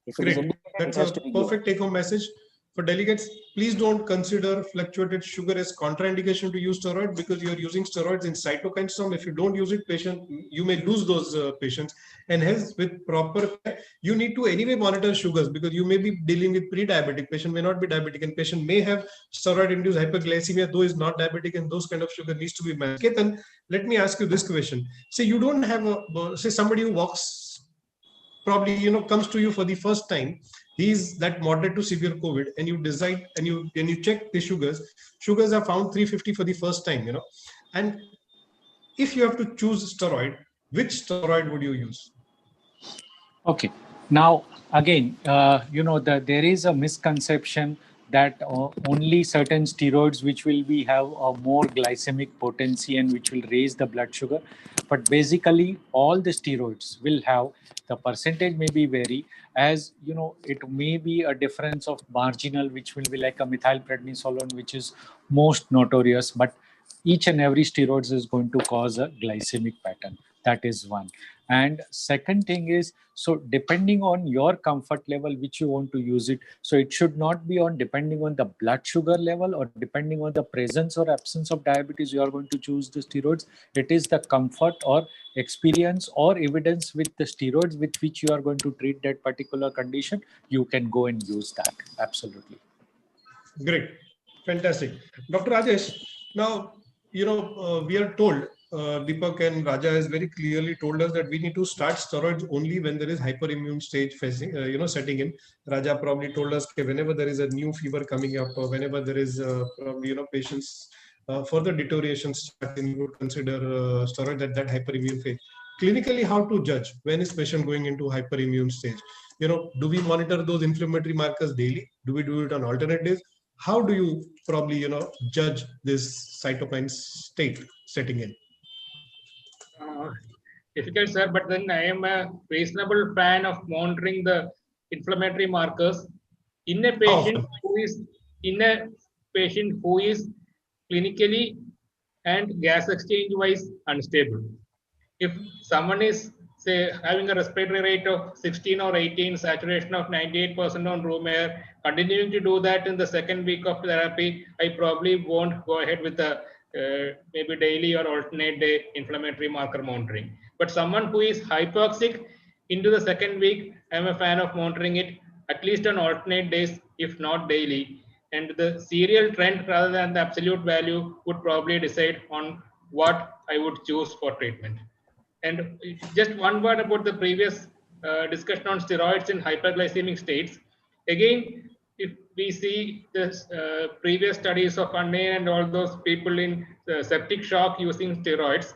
Speaker 3: If it is
Speaker 4: Great.
Speaker 3: indicated,
Speaker 4: That's
Speaker 3: it has
Speaker 4: a
Speaker 3: to be given.
Speaker 4: perfect take-home message for delegates. Please don't consider fluctuated sugar as contraindication to use steroid, because you're using steroids in cytokine storm. If you don't use it, you may lose those patients. And hence, with proper care, you need to anyway monitor sugars, because you may be dealing with pre-diabetic. Patient may not be diabetic, and patient may have steroid-induced hyperglycemia, though is not diabetic, and those kind of sugar needs to be managed. Ketan, let me ask you this question. Say you don't have say somebody who walks, probably comes to you for the first time. He's that moderate to severe COVID, and you decide and you check the sugars are found 350 for the first time. And if you have to choose steroid, which steroid would you use?
Speaker 7: Okay. Now, again, there is a misconception that only certain steroids which will have a more glycemic potency and which will raise the blood sugar. But basically, all the steroids will have, the percentage may be vary, as it may be a difference of marginal, which will be like a methylprednisolone, which is most notorious, but each and every steroids is going to cause a glycemic pattern. That is one. And second thing is, so depending on your comfort level which you want to use it, so it should not be on depending on the blood sugar level or depending on the presence or absence of diabetes you are going to choose the steroids. It is the comfort or experience or evidence with the steroids with which you are going to treat that particular condition. You can go and use that. Absolutely.
Speaker 4: Great. Fantastic. Dr. Rajesh, now, we are told, Deepak and Raja has very clearly told us that we need to start steroids only when there is hyperimmune stage facing, setting in. Raja probably told us that whenever there is a new fever coming up, or whenever there is probably, patients further deterioration starts, and you would consider steroids at that hyperimmune phase. Clinically, how to judge when is patient going into hyperimmune stage? Do we monitor those inflammatory markers daily? Do we do it on alternate days? How do you probably judge this cytokine state setting in?
Speaker 6: Difficult, sir, but then I am a reasonable fan of monitoring the inflammatory markers in a patient who is clinically and gas exchange wise unstable. If someone is, say, having a respiratory rate of 16 or 18, saturation of 98% on room air, continuing to do that in the second week of therapy, I probably won't go ahead with the maybe daily or alternate day inflammatory marker monitoring. But someone who is hypoxic into the second week, I'm a fan of monitoring it at least on alternate days, if not daily. And the serial trend rather than the absolute value would probably decide on what I would choose for treatment. And just one word about the previous discussion on steroids in hyperglycemic states. Again, if we see the previous studies of Anne and all those people in septic shock using steroids,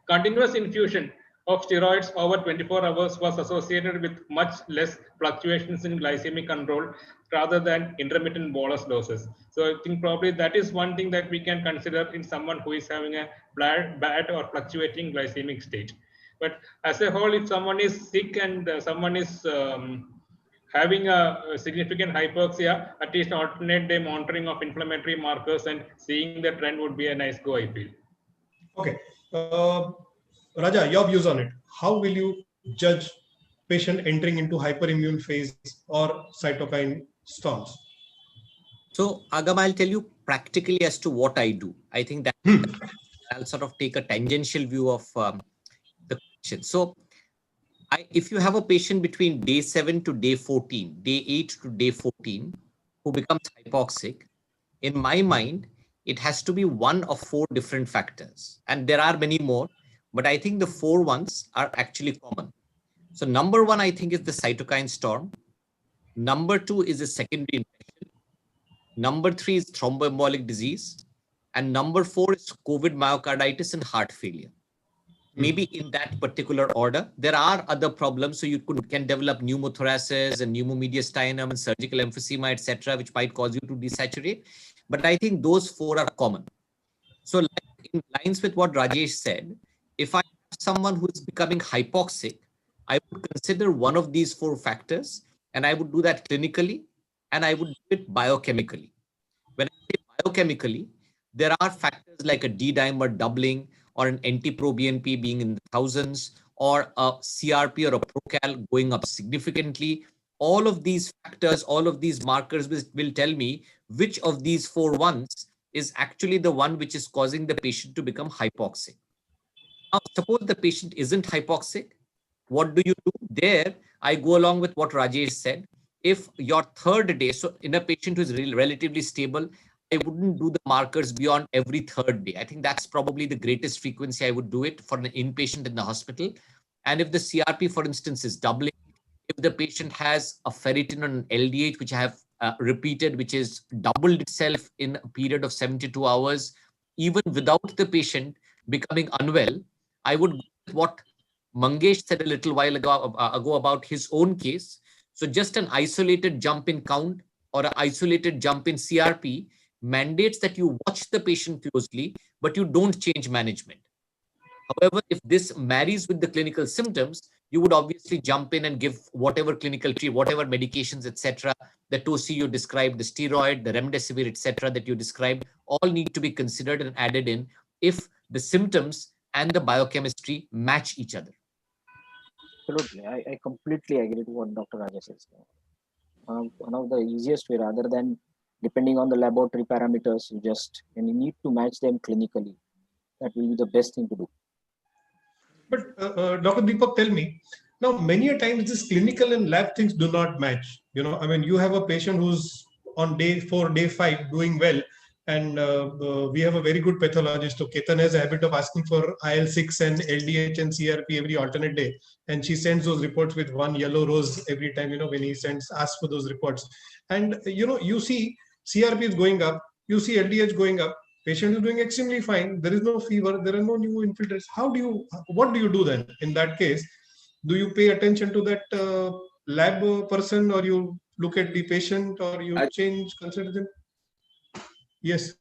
Speaker 6: continuous infusion of steroids over 24 hours was associated with much less fluctuations in glycemic control rather than intermittent bolus doses. So I think probably that is one thing that we can consider in someone who is having a bad or fluctuating glycemic state. But as a whole, if someone is sick and someone is having a significant hypoxia, at least alternate day monitoring of inflammatory markers and seeing the trend would be a nice go, I feel.
Speaker 4: Okay. Raja, your views on it. How will you judge patient entering into hyperimmune phase or cytokine storms?
Speaker 1: So, Agam, I'll tell you practically as to what I do. I think that I'll sort of take a tangential view of the question. So, if you have a patient between day 7 to day 14, day 8 to day 14, who becomes hypoxic, in my mind, it has to be one of 4 different factors. And there are many more, but I think the 4 ones are actually common. So number 1, I think, is the cytokine storm. Number 2 is a secondary infection. Number 3 is thromboembolic disease. And number 4 is COVID myocarditis and heart failure. Maybe in that particular order. There are other problems. So you can develop pneumothoraces and pneumomediastinum and surgical emphysema, etc., which might cause you to desaturate. But I think those 4 are common. So in lines with what Rajesh said, if I have someone who is becoming hypoxic, I would consider one of these 4 factors, and I would do that clinically. and I would do it biochemically. When I say biochemically, there are factors like a D-dimer doubling or an NT-proBNP being in the thousands or a CRP or a procal going up significantly. All of these factors, all of these markers will tell me which of these four ones is actually the one which is causing the patient to become hypoxic. Now, suppose the patient isn't hypoxic. What do you do? There, I go along with what Rajesh said. If your third day, so in a patient who is relatively stable, I wouldn't do the markers beyond every third day. I think that's probably the greatest frequency I would do it for an inpatient in the hospital. And if the CRP, for instance, is doubling, if the patient has a ferritin or an LDH, which I have repeated, which is doubled itself in a period of 72 hours, even without the patient becoming unwell, I would go with what Mangesh said a little while ago about his own case. So just an isolated jump in count or an isolated jump in CRP mandates that you watch the patient closely, but you don't change management. However, if this marries with the clinical symptoms, you would obviously jump in and give whatever clinical treatment, whatever medications, etc. The TOSI you described, the steroid, the remdesivir, etc. that you described, all need to be considered and added in if the symptoms and the biochemistry match each other.
Speaker 3: Absolutely. I completely agree to what Dr. Rajesh says. One of the easiest way, rather than depending on the laboratory parameters, you need to match them clinically. That will be the best thing to do.
Speaker 4: But Dr. Deepak, tell me, now many a times this clinical and lab things do not match. I mean, you have a patient who's on day 4, day 5 doing well, and we have a very good pathologist. So Ketan has a habit of asking for IL-6 and LDH and CRP every alternate day, and she sends those reports with one yellow rose every time. When he asks for those reports, and you see CRP is going up, you see LDH going up. Patient is doing extremely fine. There is no fever. There are no new infiltrates. What do you do then in that case? Do you pay attention to that lab person, or you look at the patient, or you consider them? Yes.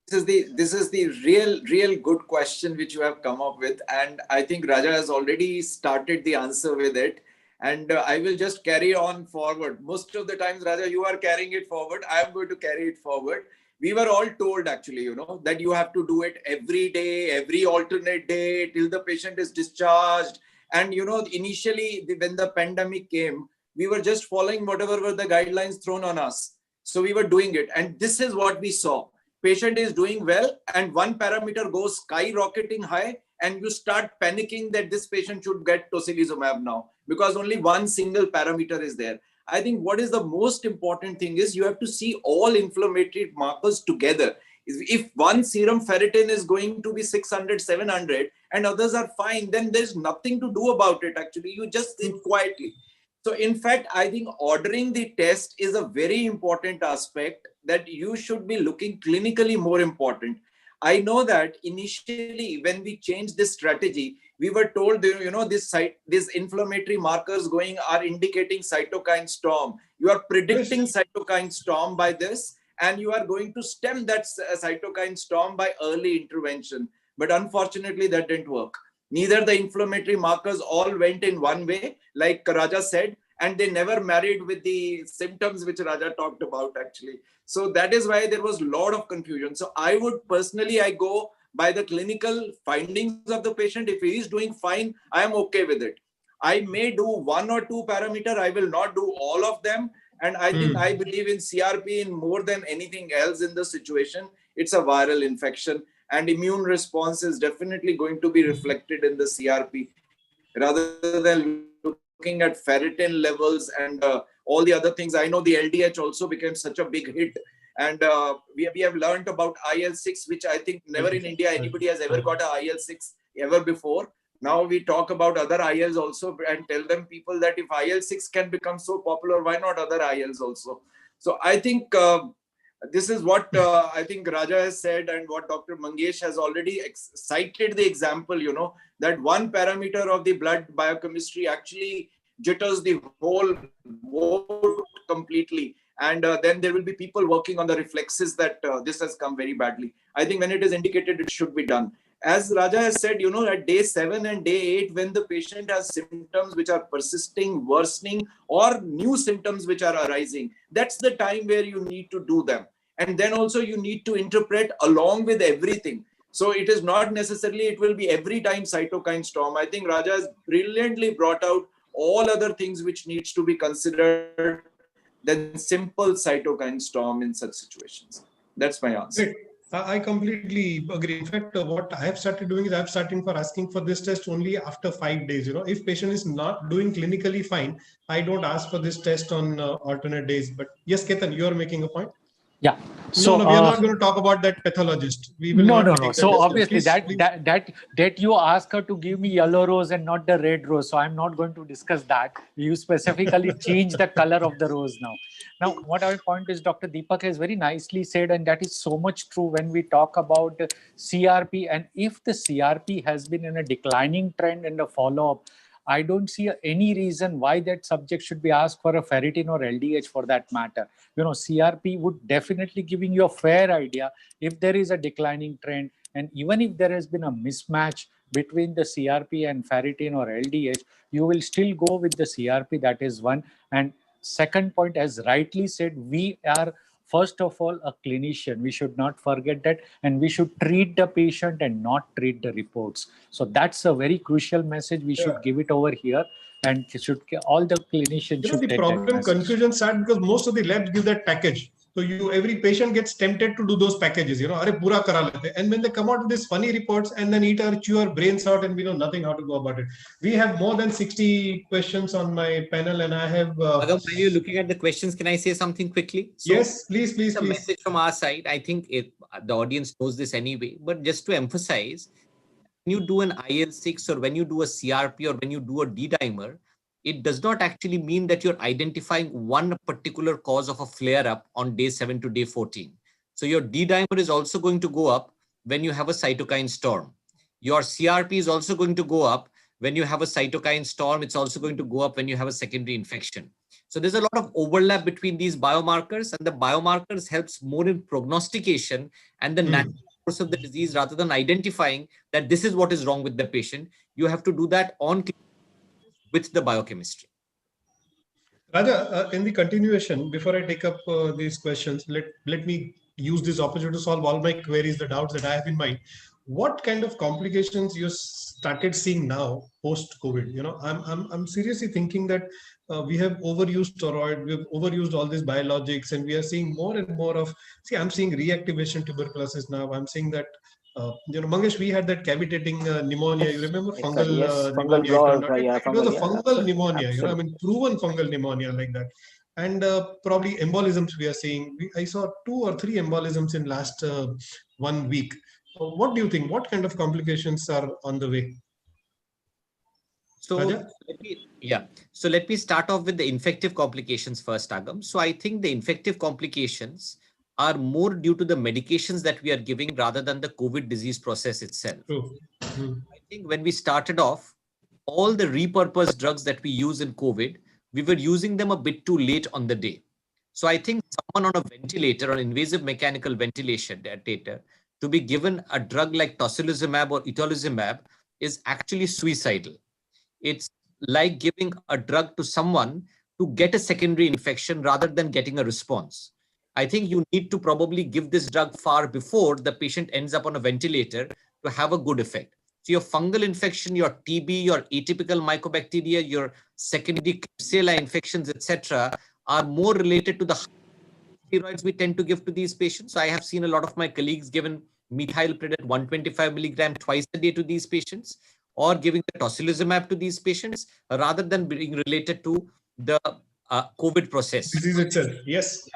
Speaker 5: This is the real good question which you have come up with, and I think Raja has already started the answer with it. And I will just carry on forward. Most of the times, Raja, you are carrying it forward. I am going to carry it forward. We were all told actually, that you have to do it every day, every alternate day till the patient is discharged. And, initially when the pandemic came, we were just following whatever were the guidelines thrown on us. So we were doing it. And this is what we saw. Patient is doing well and one parameter goes skyrocketing high, and you start panicking that this patient should get tocilizumab now because only one single parameter is there. I think what is the most important thing is you have to see all inflammatory markers together. If one serum ferritin is going to be 600, 700 and others are fine, then there's nothing to do about it. Actually, you just sit quietly. So in fact, I think ordering the test is a very important aspect that you should be looking clinically more important. I know that initially when we changed this strategy, we were told, these inflammatory markers are indicating cytokine storm. You are predicting cytokine storm by this, and you are going to stem that cytokine storm by early intervention. But unfortunately, that didn't work. Neither the inflammatory markers all went in one way, like Raja said, and they never married with the symptoms which Raja talked about actually. So that is why there was a lot of confusion. So I would personally, I go by the clinical findings of the patient. If he is doing fine, I am okay with it. I may do one or two parameter. I will not do all of them. And I think I believe in CRP in more than anything else in the situation. It's a viral infection and immune response is definitely going to be reflected in the CRP rather than looking at ferritin levels and all the other things. I know the LDH also became such a big hit. And we have learned about IL-6, which I think never in India anybody has ever got a IL-6 ever before. Now we talk about other ILs also and tell them people that if IL-6 can become so popular, why not other ILs also? So I think this is what I think Raja has said and what Dr. Mangesh has already cited the example, that one parameter of the blood biochemistry actually jitters the whole vote completely. And then there will be people working on the reflexes that this has come very badly. I think when it is indicated, it should be done. as Raja has said, at day 7 and day 8, when the patient has symptoms which are persisting, worsening, or new symptoms which are arising, that's the time where you need to do them. And then also you need to interpret along with everything. So it is not necessarily it will be every time cytokine storm. I think Raja has brilliantly brought out all other things which needs to be considered than simple cytokine storm in such situations. That's my answer.
Speaker 4: Great. I completely agree. In fact, what I have started doing is I've started for asking for this test only after 5 days. If patient is not doing clinically fine, I don't ask for this test on alternate days. But yes, Ketan, you are making a point.
Speaker 7: Yeah.
Speaker 4: So no, we are not going to talk about that pathologist. We will not.
Speaker 7: No. So obviously
Speaker 4: please.
Speaker 7: that you ask her to give me yellow rose and not the red rose. So I'm not going to discuss that. You specifically change the color of the rose now. Now, what our point is, Dr. Deepak has very nicely said, and that is so much true when we talk about CRP. And if the CRP has been in a declining trend in the follow-up, I don't see any reason why that subject should be asked for a ferritin or LDH for that matter. CRP would definitely giving you a fair idea if there is a declining trend, and even if there has been a mismatch between the CRP and ferritin or LDH, you will still go with the CRP. That is one. And second point, as rightly said, we are first of all a clinician. We should not forget that, and we should treat the patient and not treat the reports. So that's a very crucial message. We should give it over here, and all the clinicians should
Speaker 4: the
Speaker 7: take
Speaker 4: problem
Speaker 7: that message.
Speaker 4: confusion starts because most of the labs give that package. So every patient gets tempted to do those packages, Are pura kara lete. And when they come out with these funny reports and then chew our brains out and we know nothing how to go about it. We have more than 60 questions on my panel, and I have.
Speaker 1: While you're looking at the questions, can I say something quickly? So,
Speaker 4: yes, please.
Speaker 1: A message from our side. I think the audience knows this anyway, but just to emphasize, when you do an IL-6 or when you do a CRP or when you do a D-dimer, it does not actually mean that you're identifying one particular cause of a flare-up on day 7 to day 14. So your D-dimer is also going to go up when you have a cytokine storm. Your CRP is also going to go up when you have a cytokine storm. It's also going to go up when you have a secondary infection. So there's a lot of overlap between these biomarkers, and the biomarkers helps more in prognostication and the natural course of the disease rather than identifying that this is what is wrong with the patient. You have to do that on with the biochemistry.
Speaker 4: Raja, in the continuation, before I take up these questions, let me use this opportunity to solve all my queries, the doubts that I have in mind. What kind of complications you started seeing now post-COVID? I'm seriously thinking that we have overused steroid, we've overused all these biologics, and we are seeing more and more of. I'm seeing reactivation tuberculosis now. I'm seeing that. Mangesh, we had that cavitating pneumonia. You remember fungal pneumonia? It was a fungal pneumonia. Proven fungal pneumonia like that. And probably embolisms we are seeing. I saw 2 or 3 embolisms in last 1 week. What do you think? What kind of complications are on the way?
Speaker 1: So let me start off with the infective complications first, Agam. So I think the infective complications are more due to the medications that we are giving rather than the COVID disease process itself. I think when we started off, all the repurposed drugs that we use in COVID, we were using them a bit too late on the day. So I think someone on a ventilator or invasive mechanical ventilation data to be given a drug like tocilizumab or itolizumab is actually suicidal. It's like giving a drug to someone to get a secondary infection rather than getting a response. I think you need to probably give this drug far before the patient ends up on a ventilator to have a good effect. So your fungal infection, your TB, your atypical mycobacteria, your secondary Klebsiella infections, etc., are more related to the steroids we tend to give to these patients. So I have seen a lot of my colleagues given methylpredate 125 milligram twice a day to these patients, or giving the tocilizumab to these patients rather than being related to the COVID process.
Speaker 4: Disease itself, yes.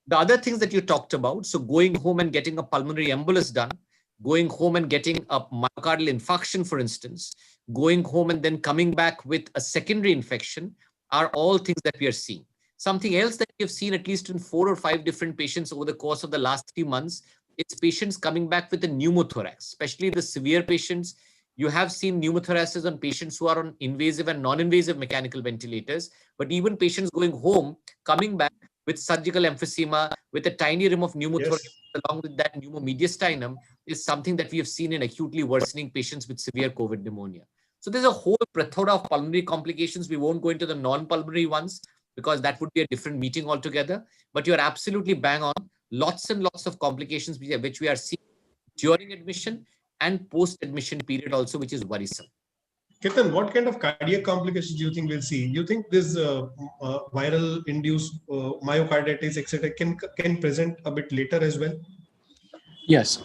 Speaker 1: The other things that you talked about, so going home and getting a pulmonary embolus done, going home and getting a myocardial infarction, for instance, going home and then coming back with a secondary infection are all things that we are seeing. Something else that we have seen at least in 4 or 5 different patients over the course of the last 3 months, it's patients coming back with a pneumothorax, especially the severe patients. You have seen pneumothoraces on patients who are on invasive and non-invasive mechanical ventilators, but even patients going home, coming back with surgical emphysema, with a tiny rim of pneumothorax,
Speaker 4: Yes.
Speaker 1: along with that pneumomediastinum, is something that we have seen in acutely worsening patients with severe COVID pneumonia. So there's a whole plethora of pulmonary complications. We won't go into the non-pulmonary ones because that would be a different meeting altogether. But you're absolutely bang on. Lots and lots of complications which we are seeing during admission and post-admission period also, which is worrisome.
Speaker 4: Ketan, what kind of cardiac complications do you think we'll see? You think this viral induced myocarditis, etc., can present a bit later as well?
Speaker 7: Yes.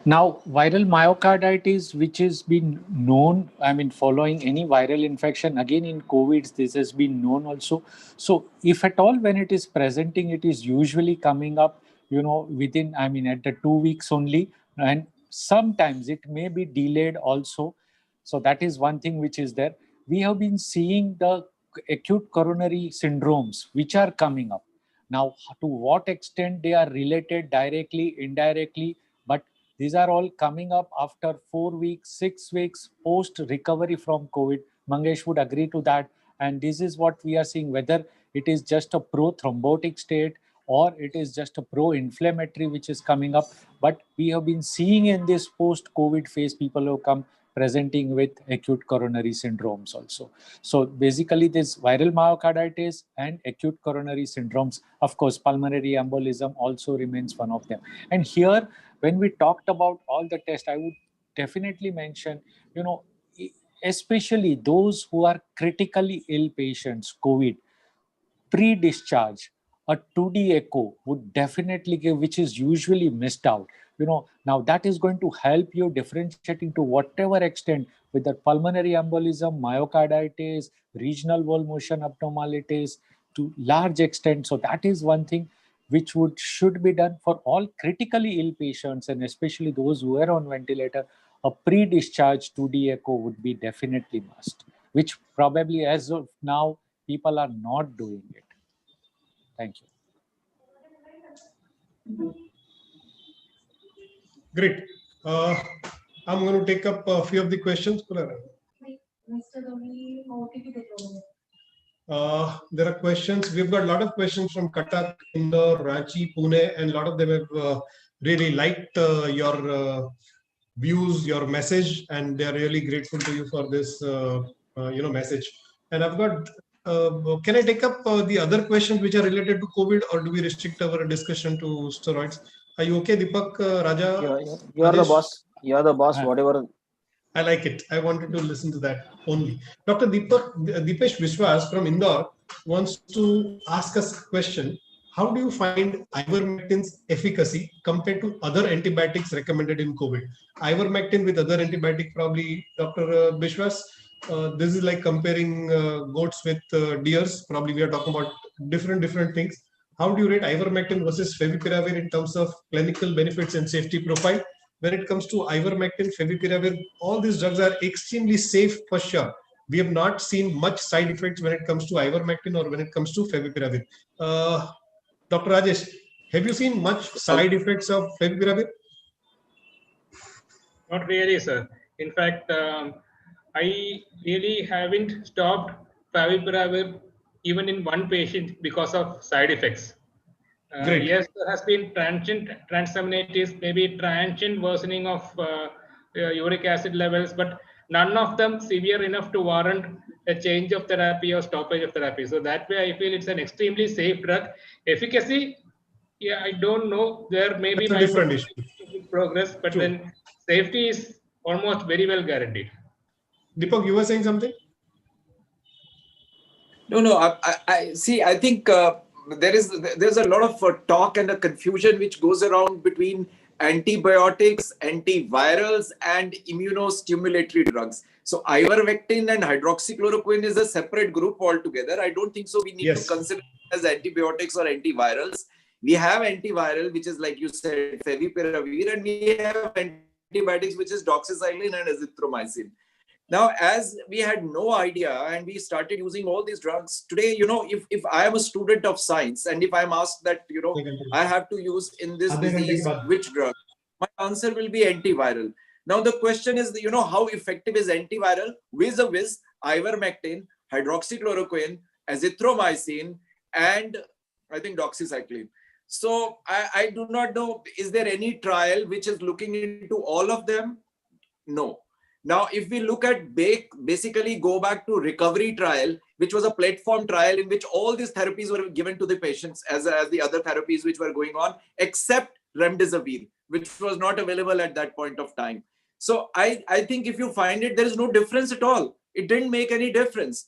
Speaker 7: Now, viral myocarditis, which has been known, following any viral infection, again in COVID, this has been known also. So, if at all when it is presenting, it is usually coming up, within, at the 2 weeks only. And sometimes it may be delayed also. So, that is one thing which is there. We have been seeing the acute coronary syndromes, which are coming up. Now, to what extent they are related directly, indirectly, but these are all coming up after 4 weeks, 6 weeks post recovery from COVID. Mangesh would agree to that. And this is what we are seeing, whether it is just a pro-thrombotic state or it is just a pro-inflammatory which is coming up. But we have been seeing in this post-COVID phase, people who come presenting with acute coronary syndromes also. So basically this viral myocarditis and acute coronary syndromes, of course, pulmonary embolism also remains one of them. And here, when we talked about all the tests, I would definitely mention, especially those who are critically ill patients, COVID, pre-discharge, a 2D echo would definitely give, which is usually missed out. Now that is going to help you differentiating to whatever extent with the pulmonary embolism, myocarditis, regional wall motion abnormalities to large extent. So that is one thing which should be done for all critically ill patients, and especially those who are on ventilator. A pre-discharge 2D echo would be definitely must, which probably as of now people are not doing it. Thank you.
Speaker 4: Great. I'm going to take up a few of the questions. There are questions. We've got a lot of questions from Cuttack, Indore, Ranchi, Pune, and a lot of them have really liked your views, your message, and they are really grateful to you for this, message. And I've got. Can I take up the other questions which are related to COVID, or do we restrict our discussion to steroids? Are you okay, Deepak, Raja?
Speaker 3: You are the boss. You are the boss. Whatever.
Speaker 4: I like it. I wanted to listen to that only. Dr. Deepesh Vishwas from Indore wants to ask us a question. How do you find ivermectin's efficacy compared to other antibiotics recommended in COVID? Ivermectin with other antibiotic, probably, Dr. Vishwas. This is like comparing goats with deers. Probably we are talking about different things. How do you rate ivermectin versus favipiravir in terms of clinical benefits and safety profile? When it comes to ivermectin, favipiravir, all these drugs are extremely safe for sure. We have not seen much side effects when it comes to ivermectin or when it comes to favipiravir. Dr. Rajesh, have you seen much side effects of favipiravir?
Speaker 6: Not really, sir. In fact, I really haven't stopped favipiravir even in one patient because of side effects. Yes, there has been transient transaminitis, maybe transient worsening of uric acid levels, but none of them severe enough to warrant a change of therapy or stoppage of therapy. So that way, I feel it's an extremely safe drug. Efficacy, yeah, I don't know. There may be
Speaker 4: different issue.
Speaker 6: Progress, but then safety is almost very well guaranteed.
Speaker 4: Deepak, you were saying something?
Speaker 5: No. I see. I think there's a lot of talk and a confusion which goes around between antibiotics, antivirals, and immunostimulatory drugs. So ivermectin and hydroxychloroquine is a separate group altogether. I don't think so. We need to consider it as antibiotics or antivirals. We have antiviral, which is like you said, favipiravir, and we have antibiotics, which is doxycycline and azithromycin. Now, as we had no idea and we started using all these drugs today, if I am a student of science and if I'm asked that, I have to use in this disease, which drug, my answer will be antiviral. Now, the question is, how effective is antiviral? Vis-a-vis ivermectin, hydroxychloroquine, azithromycin, and I think doxycycline. So I do not know, is there any trial which is looking into all of them? No. Now, if we look at basically go back to recovery trial, which was a platform trial in which all these therapies were given to the patients as the other therapies which were going on, except remdesivir, which was not available at that point of time. So I think if you find it, there is no difference at all. It didn't make any difference.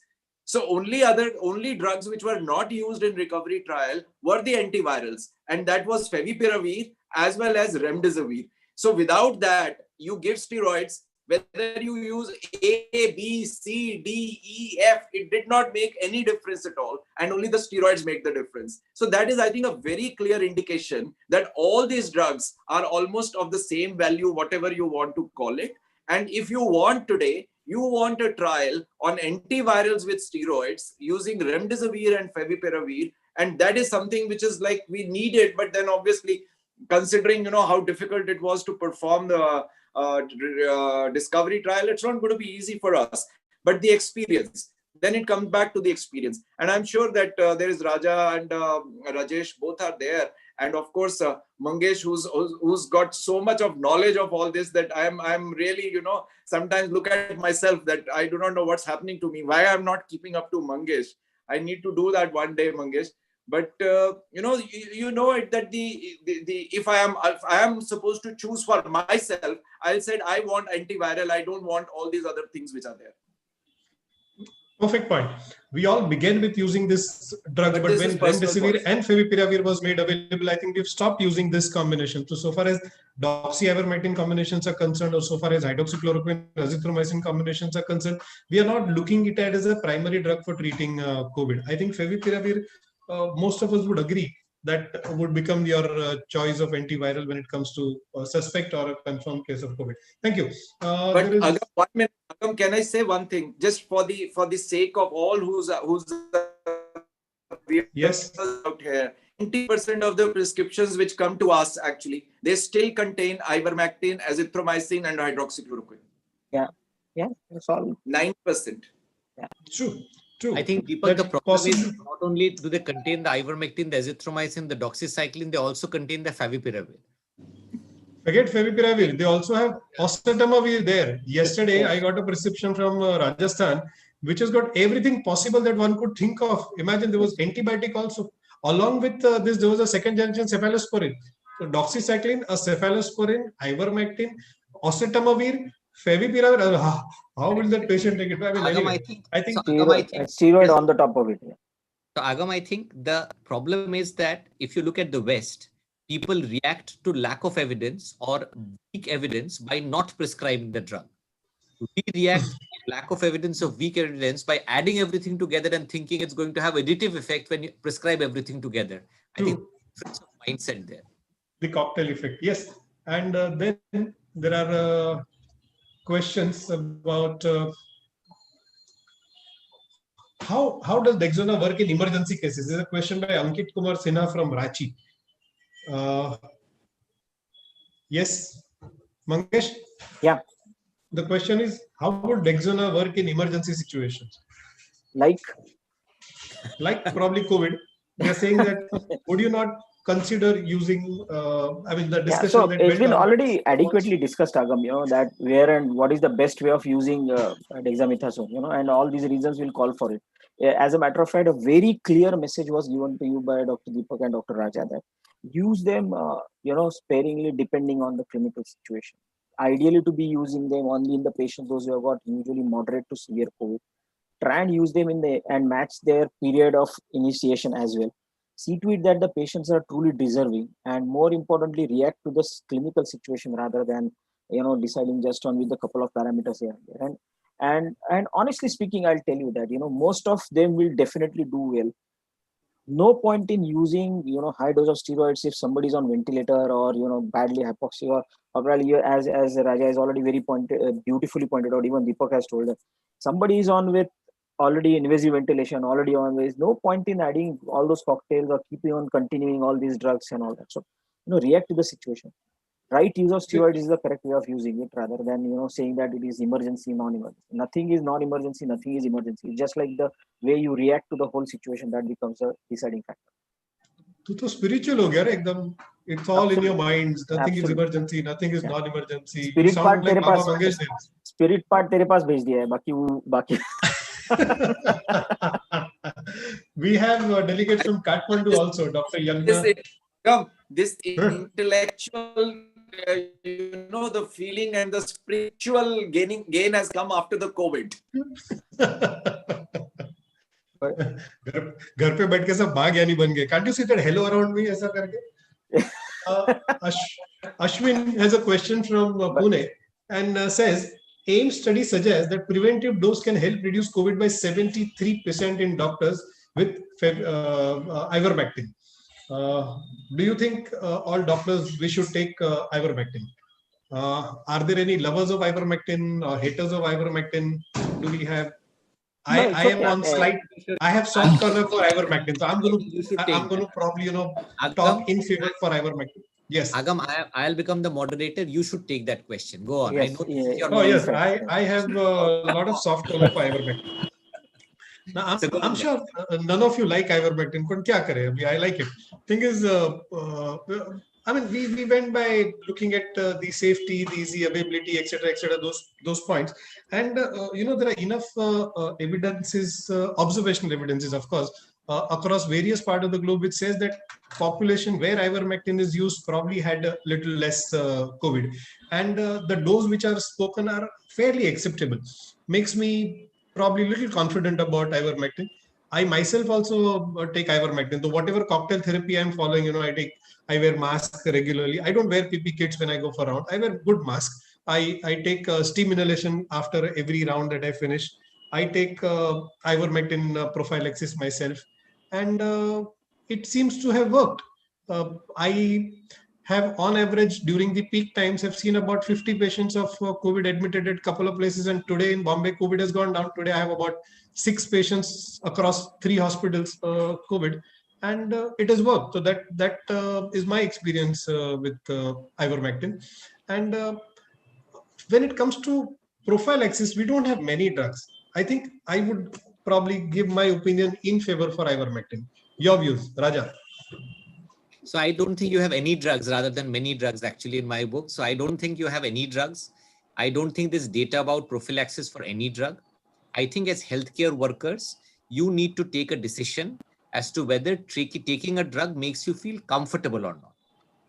Speaker 5: So only drugs which were not used in recovery trial were the antivirals, and that was favipiravir as well as remdesivir. So without that, you give steroids, whether you use A, B, C, D, E, F, it did not make any difference at all. And only the steroids make the difference. So that is, I think, a very clear indication that all these drugs are almost of the same value, whatever you want to call it. And if you want today, you want a trial on antivirals with steroids using remdesivir and favipiravir. And that is something which is like we need it, but then obviously considering how difficult it was to perform the discovery trial, it's not going to be easy for us. But the experience, then it comes back to the experience. And I'm sure that there is Raja and Rajesh, both are there. And of course, Mangesh, who's got so much of knowledge of all this that I'm really, sometimes look at myself that I do not know what's happening to me, why I'm not keeping up to Mangesh. I need to do that one day, Mangesh. But you know it that if I am supposed to choose for myself, I'll say I want antiviral. I don't want all these other things which are there.
Speaker 4: Perfect point. We all began with using this drug, but when remdesivir and favipiravir was made available, I think we've stopped using this combination. So far as doxy-ivermectin combinations are concerned, or so far as hydroxychloroquine, azithromycin combinations are concerned, we are not looking at it as a primary drug for treating COVID. I think favipiravir, most of us would agree that would become your choice of antiviral when it comes to suspect or a confirmed case of COVID. Thank you.
Speaker 5: But Agam, 1 minute, Agam, can I say one thing just for the sake of all who's
Speaker 4: yes
Speaker 5: out here? 90% of the prescriptions which come to us actually they still contain ivermectin, azithromycin, and hydroxychloroquine.
Speaker 3: Yeah, that's all.
Speaker 5: 9%.
Speaker 3: Yeah,
Speaker 4: true.
Speaker 1: I think Deepak, the problem is not only do they contain the ivermectin, the azithromycin, the doxycycline, they also contain the favipiravir.
Speaker 4: Forget favipiravir. They also have oseltamivir there. Yesterday, I got a prescription from Rajasthan, which has got everything possible that one could think of. Imagine there was antibiotic also. Along with this, there was a second generation cephalosporin. So doxycycline, a cephalosporin, ivermectin, oseltamivir, favipiravir. How will that patient take it? I mean,
Speaker 1: Agam,
Speaker 4: anyway, I think
Speaker 3: steroid on the top of it. Yeah.
Speaker 1: So Agam, I think the problem is that if you look at the West, people react to lack of evidence or weak evidence by not prescribing the drug. We react to lack of evidence or weak evidence by adding everything together and thinking it's going to have additive effect when you prescribe everything together. I think difference of mindset there.
Speaker 4: The cocktail effect, yes. And then there are questions about how does Dexona work in emergency cases? This is a question by Ankit Kumar Sinha from Ranchi. Yes, Mangesh?
Speaker 3: Yeah.
Speaker 4: The question is, how would Dexona work in emergency situations?
Speaker 3: Like
Speaker 4: probably COVID. They are saying that would you not consider using, I mean, the discussion
Speaker 3: so
Speaker 4: that
Speaker 3: it's been
Speaker 4: on
Speaker 3: already adequately discussed, Agam, that where and what is the best way of using dexamethasone, and all these reasons will call for it. As a matter of fact, a very clear message was given to you by Dr. Deepak and Dr. Raja that use them, sparingly depending on the clinical situation. Ideally to be using them only in the patients, those who have got usually moderate to severe COVID. Try and use them and match their period of initiation as well. See to it that the patients are truly deserving, and more importantly, react to the clinical situation rather than deciding just on with a couple of parameters here and there. And honestly speaking, I'll tell you that most of them will definitely do well. No point in using high dose of steroids if somebody is on ventilator or badly hypoxic or probably as Raja has already very beautifully pointed out. Even Deepak has told us somebody is on with already invasive ventilation, already on with no point in adding all those cocktails or keeping on continuing all these drugs and all that. So react to the situation. Right use of steroids is the correct way of using it rather than saying that it is emergency, non-emergency. Nothing is non-emergency, nothing is emergency. It's just like the way you react to the whole situation that becomes a deciding factor.
Speaker 4: तू तो spiritual हो गया रे एकदम. It's all in your minds. Nothing is
Speaker 3: Absolutely.
Speaker 4: emergency. Nothing is non-emergency. You
Speaker 3: Spirit part
Speaker 4: sound like
Speaker 3: तेरे
Speaker 4: Baba
Speaker 3: pass,
Speaker 4: Mangesh there.
Speaker 3: spirit part तेरे पास भेज दिया है. बाकी
Speaker 4: We have delegates from Kathmandu also, Dr. Yagna.
Speaker 5: This intellectual, the feeling and the spiritual gain has come after the COVID.
Speaker 4: घर पे बैठ के सब महाज्ञानी बन गए. Can't you see that hello around me ऐसा करके? Ashwin has a question from Pune and says, AIMS study suggests that preventive dose can help reduce COVID by 73% in doctors with ivermectin. Do you think all doctors, we should take ivermectin? Are there any lovers of ivermectin or haters of ivermectin? Do we have? I am on slide. I have soft corner for ivermectin, so I'm going to probably talk in favor for ivermectin. Yes.
Speaker 1: Agam, I'll become the moderator. You should take that question. Go on.
Speaker 3: Yes,
Speaker 1: I know
Speaker 3: yes,
Speaker 4: I have a lot of soft corner for ivermectin. Now, I'm sure none of you like ivermectin, but kya kare? I like it. Thing is, I mean, we went by looking at the safety, the easy availability, etc., those points, and there are enough evidences, observational evidences, of course, across various parts of the globe, which says that population where ivermectin is used probably had a little less COVID, and the dose which are spoken are fairly acceptable. Makes me probably a little confident about ivermectin. I myself also take ivermectin. So whatever cocktail therapy I'm following, I wear mask regularly. I don't wear PP kits when I go for round. I wear good mask. I take steam inhalation after every round that I finish. I take ivermectin prophylaxis myself, and it seems to have worked. I have on average during the peak times have seen about 50 patients of COVID admitted at a couple of places, and today in Bombay COVID has gone down. Today I have about 6 patients across 3 hospitals COVID, and it has worked. So that is my experience with ivermectin. And when it comes to prophylaxis, we don't have many drugs. I think I would probably give my opinion in favor for ivermectin. Your views, Raja?
Speaker 1: So I don't think you have any drugs rather than many drugs actually in my book. So I don't think you have any drugs. I don't think there's data about prophylaxis for any drug. I think as healthcare workers, you need to take a decision as to whether taking a drug makes you feel comfortable or not.